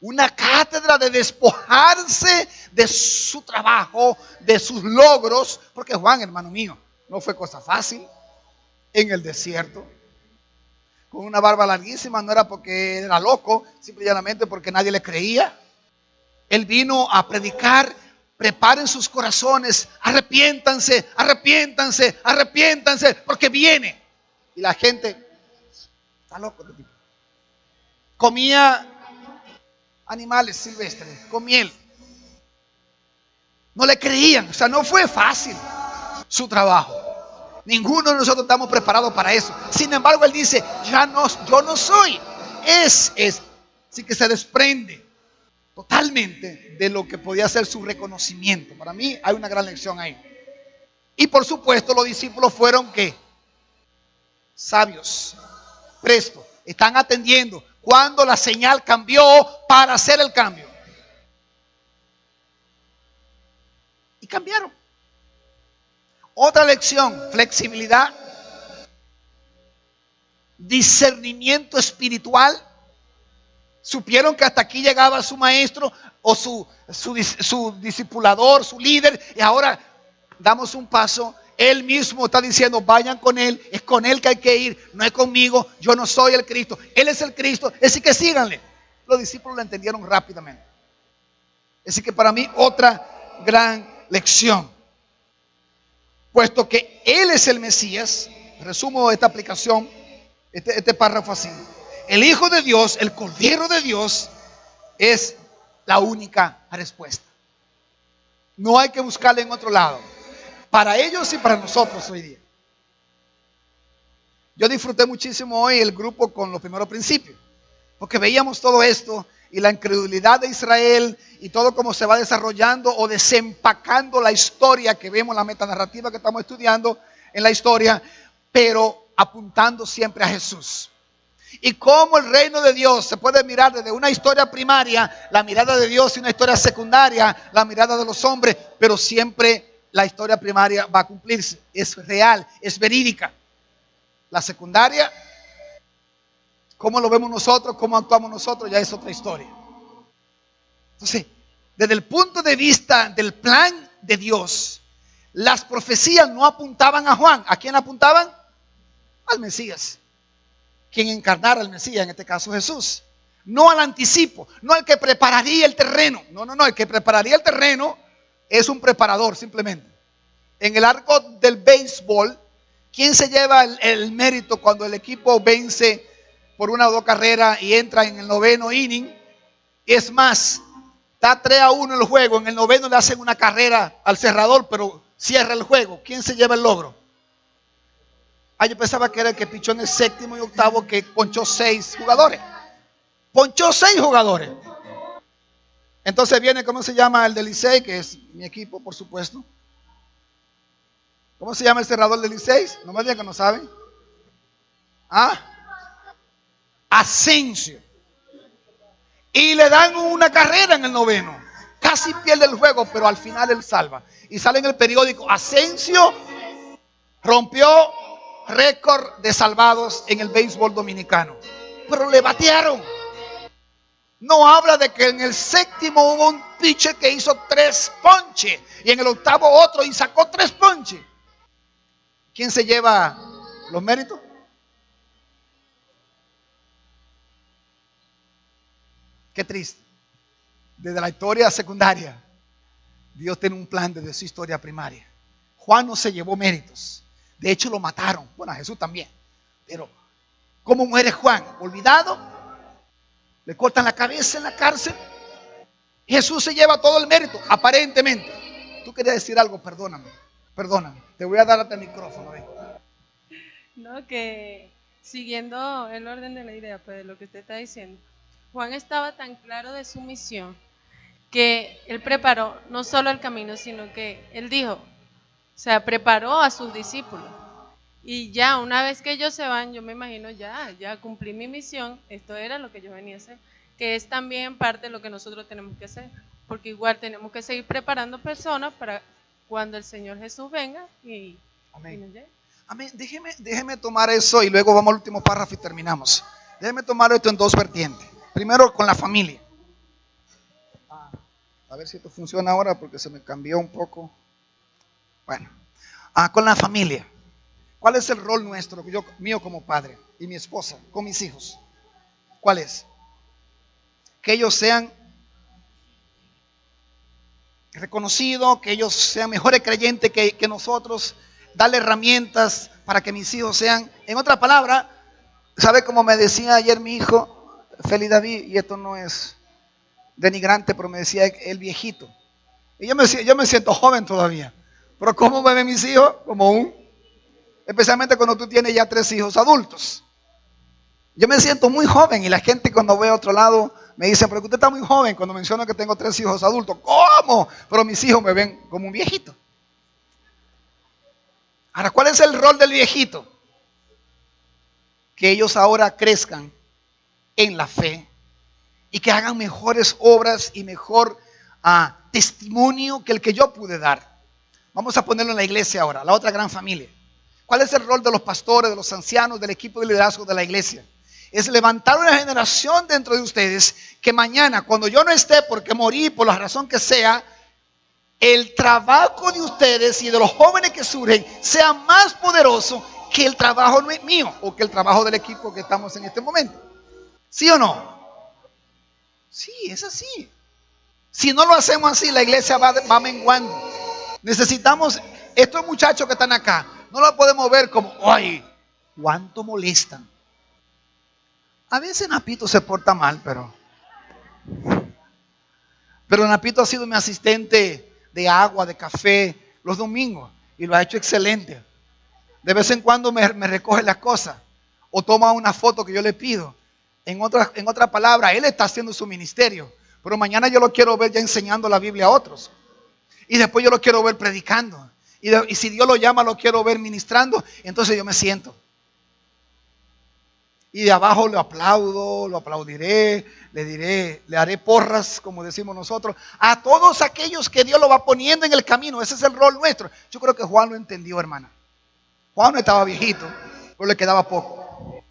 una cátedra de despojarse de su trabajo, de sus logros, porque Juan, hermano mío, no fue cosa fácil en el desierto, con una barba larguísima. No era porque era loco, simplemente porque nadie le creía. Él vino a predicar: preparen sus corazones, arrepiéntanse, arrepiéntanse, arrepiéntanse, porque viene. Y la gente está loco de tipo. Comía animales silvestres con miel. No le creían, o sea, no fue fácil su trabajo. Ninguno de nosotros estamos preparados para eso. Sin embargo, él dice, yo no soy. Así que se desprende totalmente de lo que podía ser su reconocimiento. Para mí hay una gran lección ahí. Y por supuesto los discípulos fueron ¿qué? Sabios, prestos, están atendiendo cuando la señal cambió para hacer el cambio. Y cambiaron. Otra lección: flexibilidad, discernimiento espiritual. Supieron que hasta aquí llegaba su maestro o su discipulador, su líder, y ahora damos un paso. Él mismo está diciendo, vayan con él, es con él que hay que ir, no es conmigo, yo no soy el Cristo, él es el Cristo, así que síganle. Los discípulos lo entendieron rápidamente. Así que para mí otra gran lección, puesto que él es el Mesías. Resumo esta aplicación, este párrafo así: el Hijo de Dios, el Cordero de Dios, es la única respuesta. No hay que buscarle en otro lado, para ellos y para nosotros hoy día. Yo disfruté muchísimo hoy el grupo con los primeros principios, porque veíamos todo esto y la incredulidad de Israel y todo cómo se va desarrollando o desempacando la historia que vemos, la metanarrativa que estamos estudiando en la historia, pero apuntando siempre a Jesús. Y cómo el reino de Dios se puede mirar desde una historia primaria, la mirada de Dios, y una historia secundaria, la mirada de los hombres, pero siempre la historia primaria va a cumplirse, es real, es verídica. La secundaria, cómo lo vemos nosotros, cómo actuamos nosotros, ya es otra historia. Entonces, desde el punto de vista del plan de Dios, las profecías no apuntaban a Juan. ¿A quién apuntaban? Al Mesías, quien encarnara al Mesías, en este caso Jesús. No al anticipo, no al que prepararía el terreno. No, el que prepararía el terreno es un preparador simplemente. En el arco del béisbol, ¿quién se lleva el mérito cuando el equipo vence por una o dos carreras y entra en el noveno inning? Es más, está 3-1 el juego, en el noveno le hacen una carrera al cerrador, pero cierra el juego. ¿Quién se lleva el logro? Yo pensaba que era el que pichó en el séptimo y octavo, que ponchó 6 jugadores. Ponchó 6 jugadores. Entonces viene, ¿cómo se llama el del Licey? Que es mi equipo, por supuesto. ¿Cómo se llama el cerrador del Licey? No me digan que no saben. Asensio. Y le dan una carrera en el noveno. Casi pierde el juego, pero al final él salva. Y sale en el periódico: Asensio rompió récord de salvados en el béisbol dominicano. Pero le batearon. No habla de que en el séptimo hubo un pitcher que hizo 3 ponches y en el octavo otro y sacó 3 ponches. ¿Quién se lleva los méritos? Qué triste. Desde la historia secundaria, Dios tiene un plan desde su historia primaria. Juan no se llevó méritos. De hecho, lo mataron. Bueno, a Jesús también. Pero, ¿cómo muere Juan? ¿Olvidado? Le cortan la cabeza en la cárcel. Jesús se lleva todo el mérito, aparentemente. Tú querías decir algo, perdóname. Te voy a dar hasta el micrófono. No, que siguiendo el orden de la idea, pues de lo que usted está diciendo, Juan estaba tan claro de su misión que él preparó no solo el camino, sino que él dijo, o sea, preparó a sus discípulos. Y ya una vez que ellos se van, yo me imagino ya cumplí mi misión, esto era lo que yo venía a hacer, que es también parte de lo que nosotros tenemos que hacer, porque igual tenemos que seguir preparando personas para cuando el Señor Jesús venga y nos lleve. Amén. Déjeme tomar eso y luego vamos al último párrafo y terminamos. Déjeme tomar esto en dos vertientes. Primero con la familia. A ver si esto funciona ahora porque se me cambió un poco. Bueno, con la familia. ¿Cuál es el rol nuestro, mío como padre y mi esposa, con mis hijos? ¿Cuál es? Que ellos sean reconocidos, que ellos sean mejores creyentes que nosotros, darle herramientas para que mis hijos sean, en otra palabra, ¿sabe cómo me decía ayer mi hijo, Feli David? Y esto no es denigrante, pero me decía el viejito. Y yo me siento joven todavía, pero ¿cómo me ven mis hijos? Como especialmente cuando tú tienes ya 3 hijos adultos. Yo me siento muy joven y la gente cuando ve a otro lado me dice, pero usted está muy joven cuando menciono que tengo 3 hijos adultos. ¿Cómo? Pero mis hijos me ven como un viejito. Ahora, ¿cuál es el rol del viejito? Que ellos ahora crezcan en la fe y que hagan mejores obras y mejor testimonio que el que yo pude dar. Vamos a ponerlo en la iglesia ahora, la otra gran familia. ¿Cuál es el rol de los pastores, de los ancianos, del equipo de liderazgo de la iglesia? Es levantar una generación dentro de ustedes que mañana, cuando yo no esté porque morí por la razón que sea, el trabajo de ustedes y de los jóvenes que surgen sea más poderoso que el trabajo mío o que el trabajo del equipo que estamos en este momento. ¿Sí o no? Sí, es así. Si no lo hacemos así, la iglesia va menguando. Necesitamos, estos muchachos que están acá, no lo podemos ver como, ¡ay! ¿Cuánto molestan? A veces Napito se porta mal, pero Napito ha sido mi asistente de agua, de café, los domingos, y lo ha hecho excelente. De vez en cuando me recoge las cosas, o toma una foto que yo le pido. En otra palabra, él está haciendo su ministerio, pero mañana yo lo quiero ver ya enseñando la Biblia a otros. Y después yo lo quiero ver predicando. Y si Dios lo llama, lo quiero ver ministrando. Entonces yo me siento. Y de abajo lo aplaudo, lo aplaudiré, le diré, le haré porras, como decimos nosotros, a todos aquellos que Dios lo va poniendo en el camino. Ese es el rol nuestro. Yo creo que Juan lo entendió, hermana. Juan no estaba viejito, pero le quedaba poco.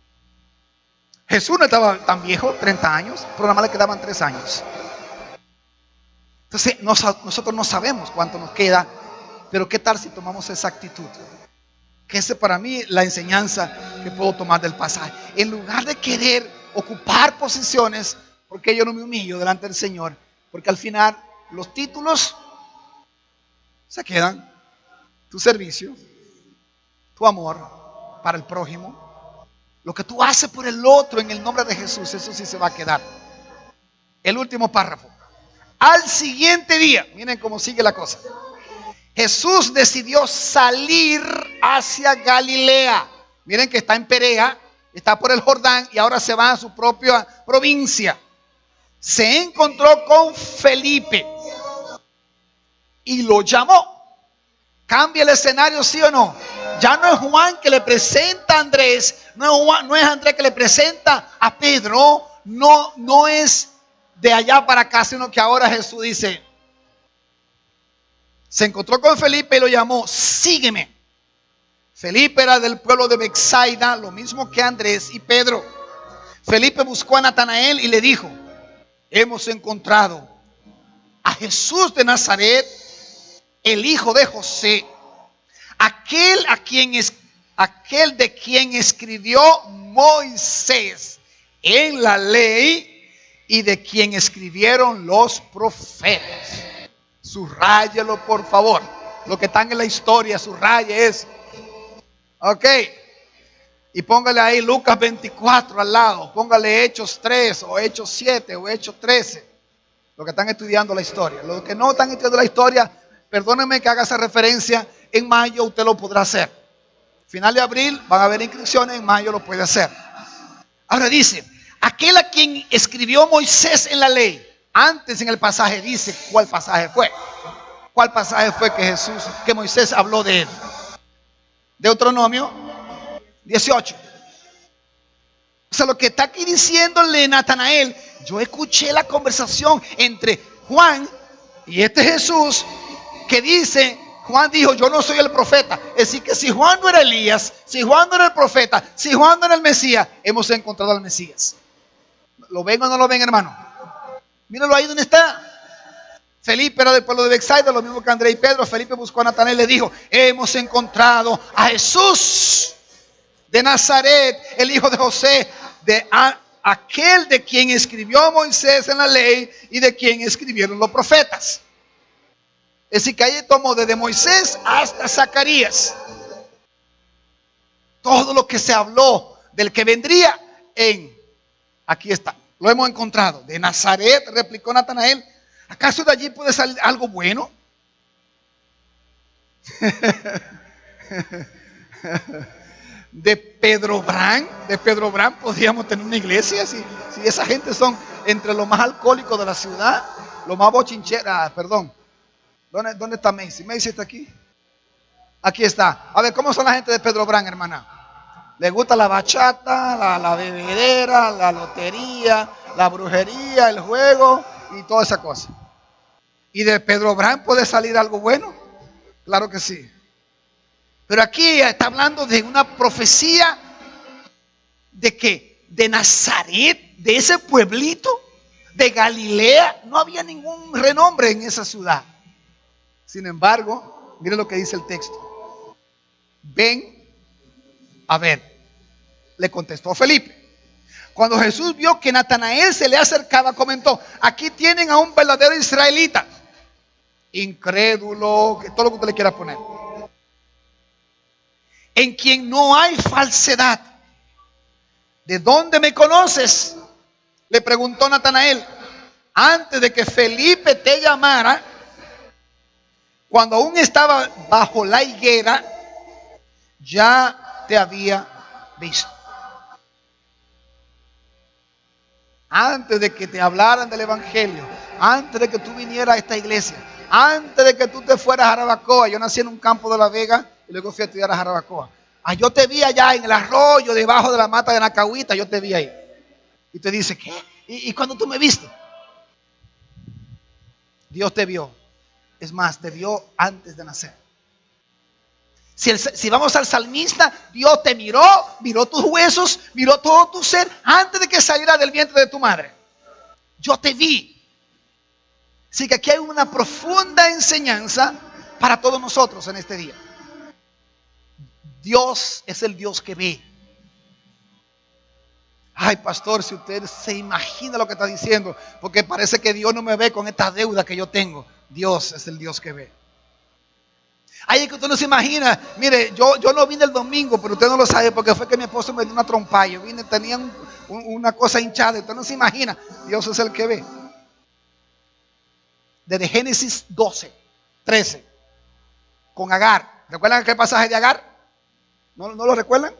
Jesús no estaba tan viejo, 30 años, pero nada más le quedaban 3 años. Entonces nosotros no sabemos cuánto nos queda, pero qué tal si tomamos esa actitud. Que esa para mí la enseñanza que puedo tomar del pasaje. En lugar de querer ocupar posiciones, porque yo no me humillo delante del Señor, porque al final los títulos se quedan. Tu servicio, tu amor para el prójimo, lo que tú haces por el otro en el nombre de Jesús, eso sí se va a quedar. El último párrafo. Al siguiente día, miren cómo sigue la cosa. Jesús decidió salir hacia Galilea. Miren que está en Perea, está por el Jordán y ahora se va a su propia provincia. Se encontró con Felipe y lo llamó. ¿Cambia el escenario, sí o no? Ya no es Juan que le presenta a Andrés, no es Andrés que le presenta a Pedro, no es de allá para acá, sino que ahora Jesús dice, se encontró con Felipe y lo llamó, sígueme. Felipe era del pueblo de Betsaida, lo mismo que Andrés y Pedro. Felipe buscó a Natanael y le dijo, hemos encontrado a Jesús de Nazaret, el hijo de José, aquel de quien escribió Moisés en la ley y de quien escribieron los profetas. Subráyelo, por favor. Lo que están en la historia, subraye eso. Ok. Y póngale ahí Lucas 24 al lado. Póngale Hechos 3 o Hechos 7 o Hechos 13. Los que están estudiando la historia. Los que no están estudiando la historia, perdónenme que haga esa referencia. En mayo usted lo podrá hacer. Final de abril van a haber inscripciones. En mayo lo puede hacer. Ahora dice, aquel a quien escribió Moisés en la ley. Antes en el pasaje dice cuál pasaje fue. ¿Cuál pasaje fue que Moisés habló de él? Deuteronomio 18. O sea, lo que está aquí diciéndole Natanael, yo escuché la conversación entre Juan y este Jesús que dice, Juan dijo, yo no soy el profeta. Es decir, que si Juan no era Elías, si Juan no era el profeta, si Juan no era el Mesías, hemos encontrado al Mesías. ¿Lo ven o no lo ven, hermano? Míralo ahí donde está. Felipe era del pueblo de Betsaida, lo mismo que Andrés y Pedro. Felipe buscó a Natanael y le dijo, hemos encontrado a Jesús de Nazaret, el hijo de José, aquel de quien escribió Moisés en la ley y de quien escribieron los profetas. Es decir, que ahí tomó desde Moisés hasta Zacarías todo lo que se habló del que vendría aquí está, lo hemos encontrado. De Nazaret, replicó Natanael, ¿acaso de allí puede salir algo bueno? De Pedro Brán podríamos tener una iglesia. Si esa gente son entre los más alcohólicos de la ciudad, los más bochincheras, perdón. ¿Dónde está Macy? ¿Macy está aquí? Aquí está. A ver, ¿cómo son la gente de Pedro Brán, hermana? ¿Le gusta la bachata, la bebedera, la lotería, la brujería, el juego y toda esa cosa? ¿Y de Pedro Brán puede salir algo bueno? Claro que sí. Pero aquí está hablando de una profecía de que de Nazaret, de ese pueblito de Galilea, no había ningún renombre en esa ciudad. Sin embargo, mire lo que dice el texto. Ven a ver, le contestó Felipe. Cuando Jesús vio que Natanael se le acercaba, comentó, aquí tienen a un verdadero israelita, incrédulo, que todo lo que usted le quiera poner, en quien no hay falsedad. ¿De dónde me conoces?, le preguntó Natanael. Antes de que Felipe te llamara, cuando aún estaba bajo la higuera, ya te había visto. Antes de que te hablaran del evangelio, antes de que tú vinieras a esta iglesia, antes de que tú te fueras a Jarabacoa. Yo nací en un campo de La Vega y luego fui a estudiar a Jarabacoa. Yo te vi allá en el arroyo, debajo de la mata de Nacahuita, yo te vi ahí. Y te dice, ¿qué? ¿Y cuándo tú me viste? Dios te vio. Es más, te vio antes de nacer. Si vamos al salmista, Dios te miró tus huesos, miró todo tu ser antes de que saliera del vientre de tu madre. Yo te vi. Así que aquí hay una profunda enseñanza para todos nosotros en este día. Dios es el Dios que ve. Ay, pastor, si usted se imagina lo que está diciendo, porque parece que Dios no me ve con esta deuda que yo tengo. Dios es el Dios que ve. Ay, es que usted no se imagina. Mire, yo no vine el domingo, pero usted no lo sabe porque fue que mi esposo me dio una trompa. Yo vine, tenía una cosa hinchada. Usted no se imagina. Dios es el que ve. Desde Génesis 12, 13, con Agar. ¿Recuerdan aquel pasaje de Agar? ¿No lo recuerdan?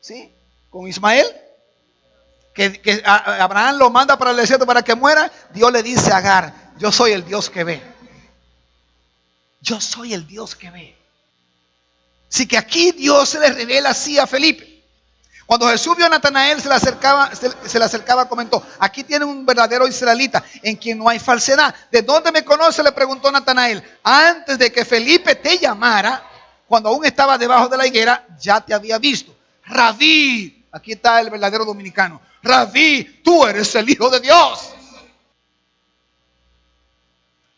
¿Sí? Con Ismael. Que Abraham lo manda para el desierto para que muera. Dios le dice a Agar, yo soy el Dios que ve. Yo soy el Dios que ve. Así que aquí Dios se le revela así a Felipe. Cuando Jesús vio a Natanael, se le acercaba, comentó, aquí tiene un verdadero israelita en quien no hay falsedad. ¿De dónde me conoce?, le preguntó Natanael. Antes de que Felipe te llamara, cuando aún estaba debajo de la higuera, ya te había visto. Rabí, aquí está el verdadero dominicano. Rabí, tú eres el Hijo de Dios.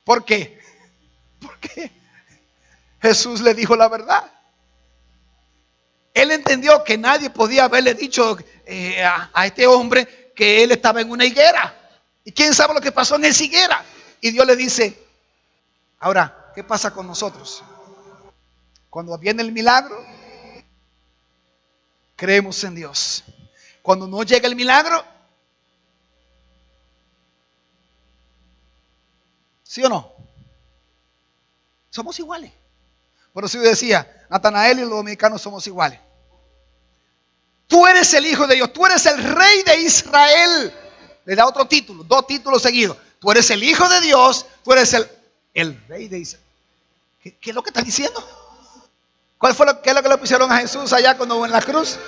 ¿Por qué? Porque Jesús le dijo la verdad. Él entendió que nadie podía haberle dicho a este hombre que él estaba en una higuera. ¿Y quién sabe lo que pasó en esa higuera? Y Dios le dice, Ahora, ¿qué pasa con nosotros? Cuando viene el milagro, creemos en Dios. Cuando no llega el milagro, ¿sí o no? Somos iguales. Por eso yo decía, Natanael y los dominicanos somos iguales. Tú eres el Hijo de Dios, tú eres el Rey de Israel. Le da otro título, 2 títulos seguidos. Tú eres el Hijo de Dios, tú eres el Rey de Israel. ¿Qué es lo que están diciendo? ¿Qué es lo que le pusieron a Jesús allá cuando en la cruz?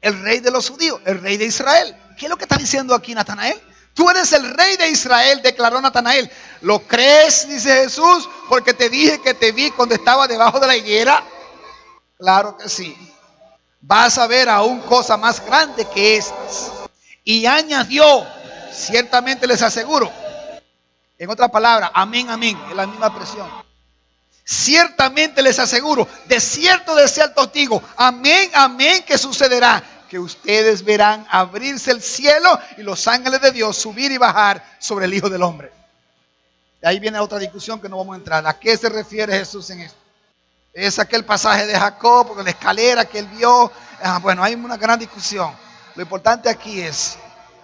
El Rey de los judíos, el Rey de Israel. ¿Qué es lo que está diciendo aquí Natanael? Tú eres el Rey de Israel, declaró Natanael. ¿Lo crees? Dice Jesús, porque te dije que te vi cuando estaba debajo de la higuera. Claro que sí. Vas a ver aún cosa más grande que estas. Y añadió, ciertamente les aseguro. En otra palabra, amén, amén, es la misma expresión. Ciertamente les aseguro, de cierto os digo, amén, amén, que sucederá, que ustedes verán abrirse el cielo y los ángeles de Dios subir y bajar sobre el Hijo del Hombre. Y ahí viene otra discusión que no vamos a entrar. ¿A qué se refiere Jesús en esto? Es aquel pasaje de Jacob, porque la escalera que él vio. Bueno, hay una gran discusión. Lo importante aquí es,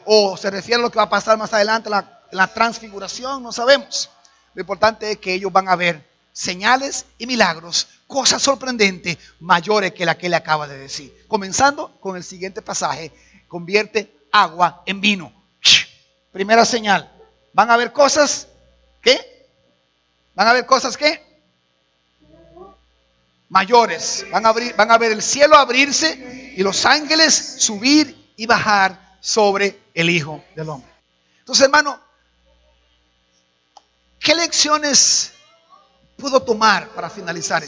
o se refiere a lo que va a pasar más adelante, la transfiguración, no sabemos. Lo importante es que ellos van a ver señales y milagros, cosas sorprendentes, mayores que la que le acaba de decir. Comenzando con el siguiente pasaje, convierte agua en vino. Primera señal. ¿Van a ver cosas? ¿Qué? ¿Van a ver cosas qué? Mayores. Van a ver el cielo abrirse y los ángeles subir y bajar sobre el Hijo del Hombre. Entonces, hermano, ¿qué lecciones pudo tomar para finalizar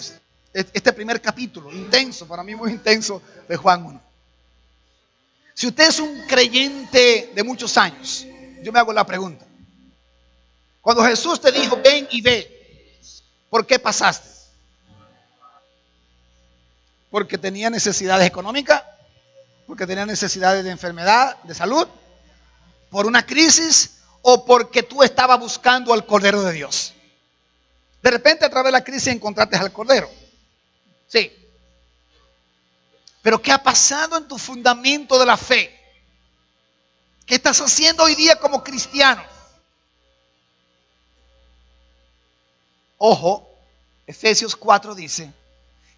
este primer capítulo intenso, para mí muy intenso, de Juan 1? Si usted es un creyente de muchos años, yo me hago la pregunta. Cuando Jesús te dijo, ven y ve, ¿por qué pasaste? ¿Porque tenía necesidades económicas? ¿Porque tenía necesidades de enfermedad, de salud? ¿Por una crisis? ¿O porque tú estabas buscando al Cordero de Dios? De repente a través de la crisis encontraste al Cordero. Sí. Pero ¿qué ha pasado en tu fundamento de la fe? ¿Qué estás haciendo hoy día como cristiano? Ojo, Efesios 4 dice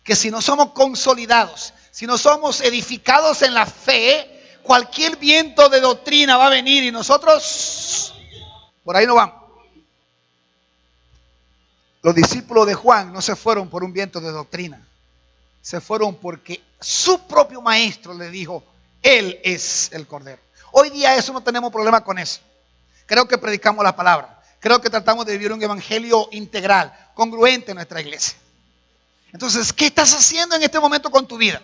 que si no somos consolidados, si no somos edificados en la fe, cualquier viento de doctrina va a venir y nosotros por ahí no vamos. Los discípulos de Juan no se fueron por un viento de doctrina. Se fueron porque su propio maestro le dijo, Él es el Cordero. Hoy día eso no tenemos problema con eso. Creo que predicamos la palabra. Creo que tratamos de vivir un evangelio integral, congruente en nuestra iglesia. Entonces, ¿qué estás haciendo en este momento con tu vida?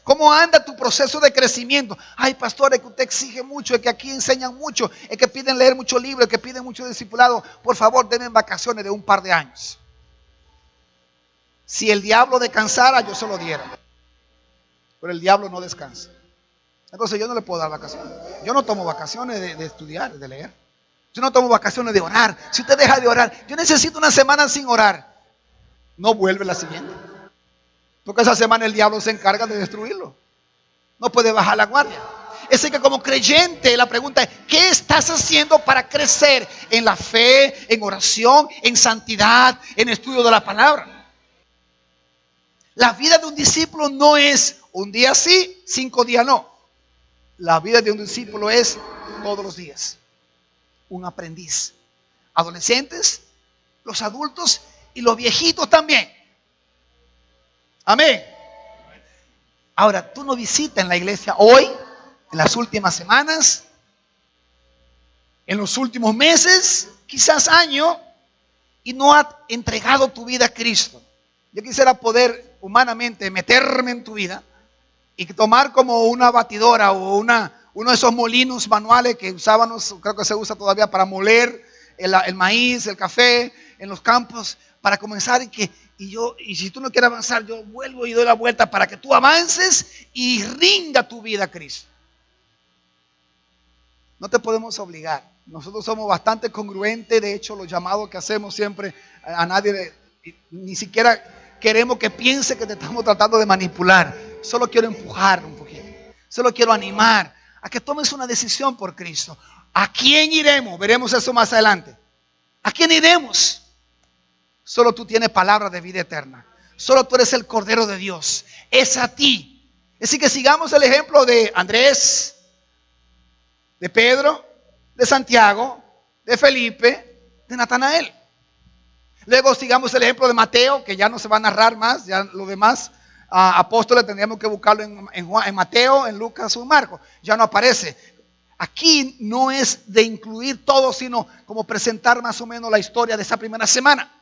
¿Cómo anda tu proceso de crecimiento? Ay, pastor, es que usted exige mucho, es que aquí enseñan mucho, es que piden leer muchos libros, es que piden mucho discipulado. Por favor, denme vacaciones de un par de años. Si el diablo descansara, yo se lo diera. Pero el diablo no descansa. Entonces yo no le puedo dar vacaciones. Yo no tomo vacaciones de estudiar, de leer. Yo no tomo vacaciones de orar. Si usted deja de orar, yo necesito una semana sin orar. No vuelve la siguiente. Porque esa semana el diablo se encarga de destruirlo. No puede bajar la guardia. Es que como creyente la pregunta es, ¿qué estás haciendo para crecer en la fe, en oración, en santidad, en estudio de la palabra? La vida de un discípulo no es un día sí, 5 días no. La vida de un discípulo es todos los días. Un aprendiz. Adolescentes, los adultos y los viejitos también. Amén. Ahora, tú no visitas en la iglesia hoy, en las últimas semanas, en los últimos meses, quizás años, y no has entregado tu vida a Cristo. Yo quisiera poder humanamente meterme en tu vida y tomar como una batidora o uno de esos molinos manuales que usábamos, creo que se usa todavía para moler el maíz, el café en los campos, para comenzar y si tú no quieres avanzar, yo vuelvo y doy la vuelta para que tú avances y rinda tu vida a Cristo. No te podemos obligar. Nosotros somos bastante congruentes. De hecho, los llamados que hacemos siempre a nadie, ni siquiera queremos que piense que te estamos tratando de manipular. Solo quiero empujar un poquito. Solo quiero animar a que tomes una decisión por Cristo. ¿A quién iremos? Veremos eso más adelante. ¿A quién iremos? Solo tú tienes palabra de vida eterna. Solo tú eres el Cordero de Dios. Es a ti. Así que sigamos el ejemplo de Andrés, de Pedro, de Santiago, de Felipe, de Natanael. Luego sigamos el ejemplo de Mateo, que ya no se va a narrar más. Ya lo demás apóstoles tendríamos que buscarlo en Mateo, en Lucas o en Marcos. Ya no aparece. Aquí no es de incluir todo, sino como presentar más o menos la historia de esa primera semana.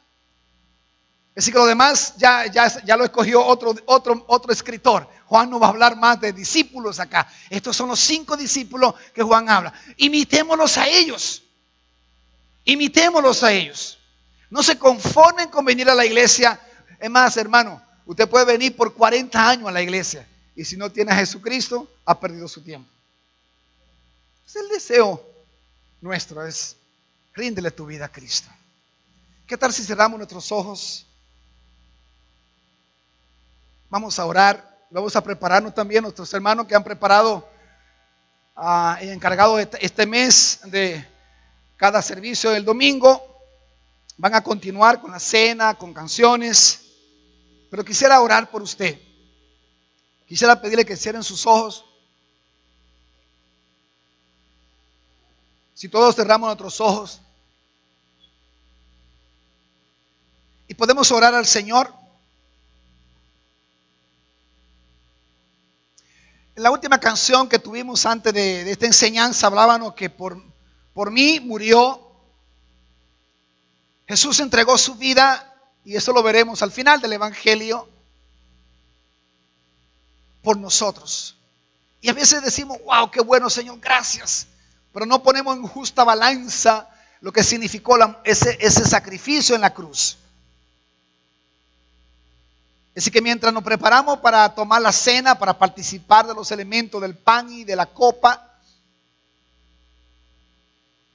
Así que lo demás ya lo escogió otro escritor. Juan no va a hablar más de discípulos acá. Estos son los 5 discípulos que Juan habla. Imitémoslos a ellos. Imitémoslos a ellos. No se conformen con venir a la iglesia. Es más, hermano, usted puede venir por 40 años a la iglesia. Y si no tiene a Jesucristo, ha perdido su tiempo. Entonces, el deseo nuestro es ríndele tu vida a Cristo. ¿Qué tal si cerramos nuestros ojos? Vamos a orar. Vamos a prepararnos también. Nuestros hermanos que han preparado y encargado este mes de cada servicio del domingo van a continuar con la cena, con canciones. Pero quisiera orar por usted. Quisiera pedirle que cierren sus ojos. Si todos cerramos nuestros ojos y podemos orar al Señor. En la última canción que tuvimos antes de esta enseñanza hablábamos que por mí murió. Jesús entregó su vida, y eso lo veremos al final del Evangelio, por nosotros. Y a veces decimos, wow, qué bueno, Señor, gracias. Pero no ponemos en justa balanza lo que significó ese sacrificio en la cruz. Así que mientras nos preparamos para tomar la cena, para participar de los elementos del pan y de la copa,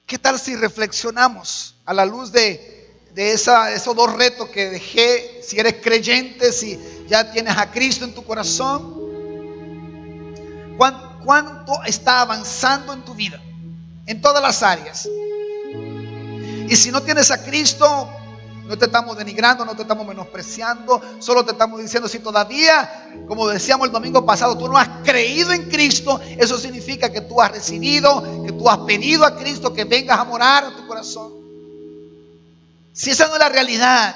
¿qué tal si reflexionamos a la luz de esos 2 retos que dejé? Si eres creyente, si ya tienes a Cristo en tu corazón, ¿cuánto está avanzando en tu vida? En todas las áreas. Y si no tienes a Cristo, no te estamos denigrando, no te estamos menospreciando, solo te estamos diciendo, si todavía, como decíamos el domingo pasado, tú no has creído en Cristo, eso significa que tú has recibido, que tú has pedido a Cristo que vengas a morar en tu corazón. Si esa no es la realidad,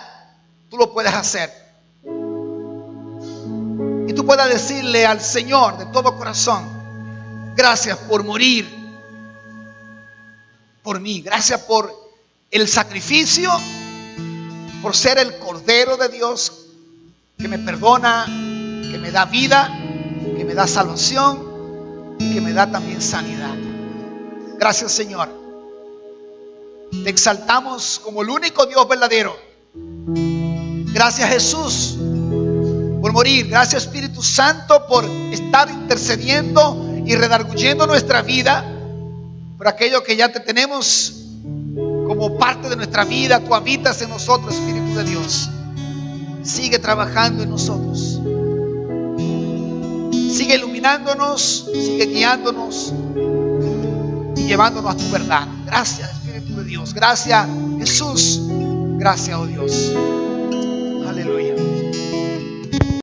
tú lo puedes hacer. Y tú puedes decirle al Señor de todo corazón, gracias por morir por mí, gracias por el sacrificio, por ser el Cordero de Dios que me perdona, que me da vida, que me da salvación y que me da también sanidad. Gracias, Señor. Te exaltamos como el único Dios verdadero. Gracias, Jesús, por morir. Gracias, Espíritu Santo, por estar intercediendo y redarguyendo nuestra vida por aquello que ya te tenemos como parte de nuestra vida. Tú habitas en nosotros, Espíritu de Dios. Sigue trabajando en nosotros. Sigue iluminándonos, sigue guiándonos y llevándonos a tu verdad. Gracias, Espíritu de Dios. Gracias, Jesús. Gracias, oh Dios.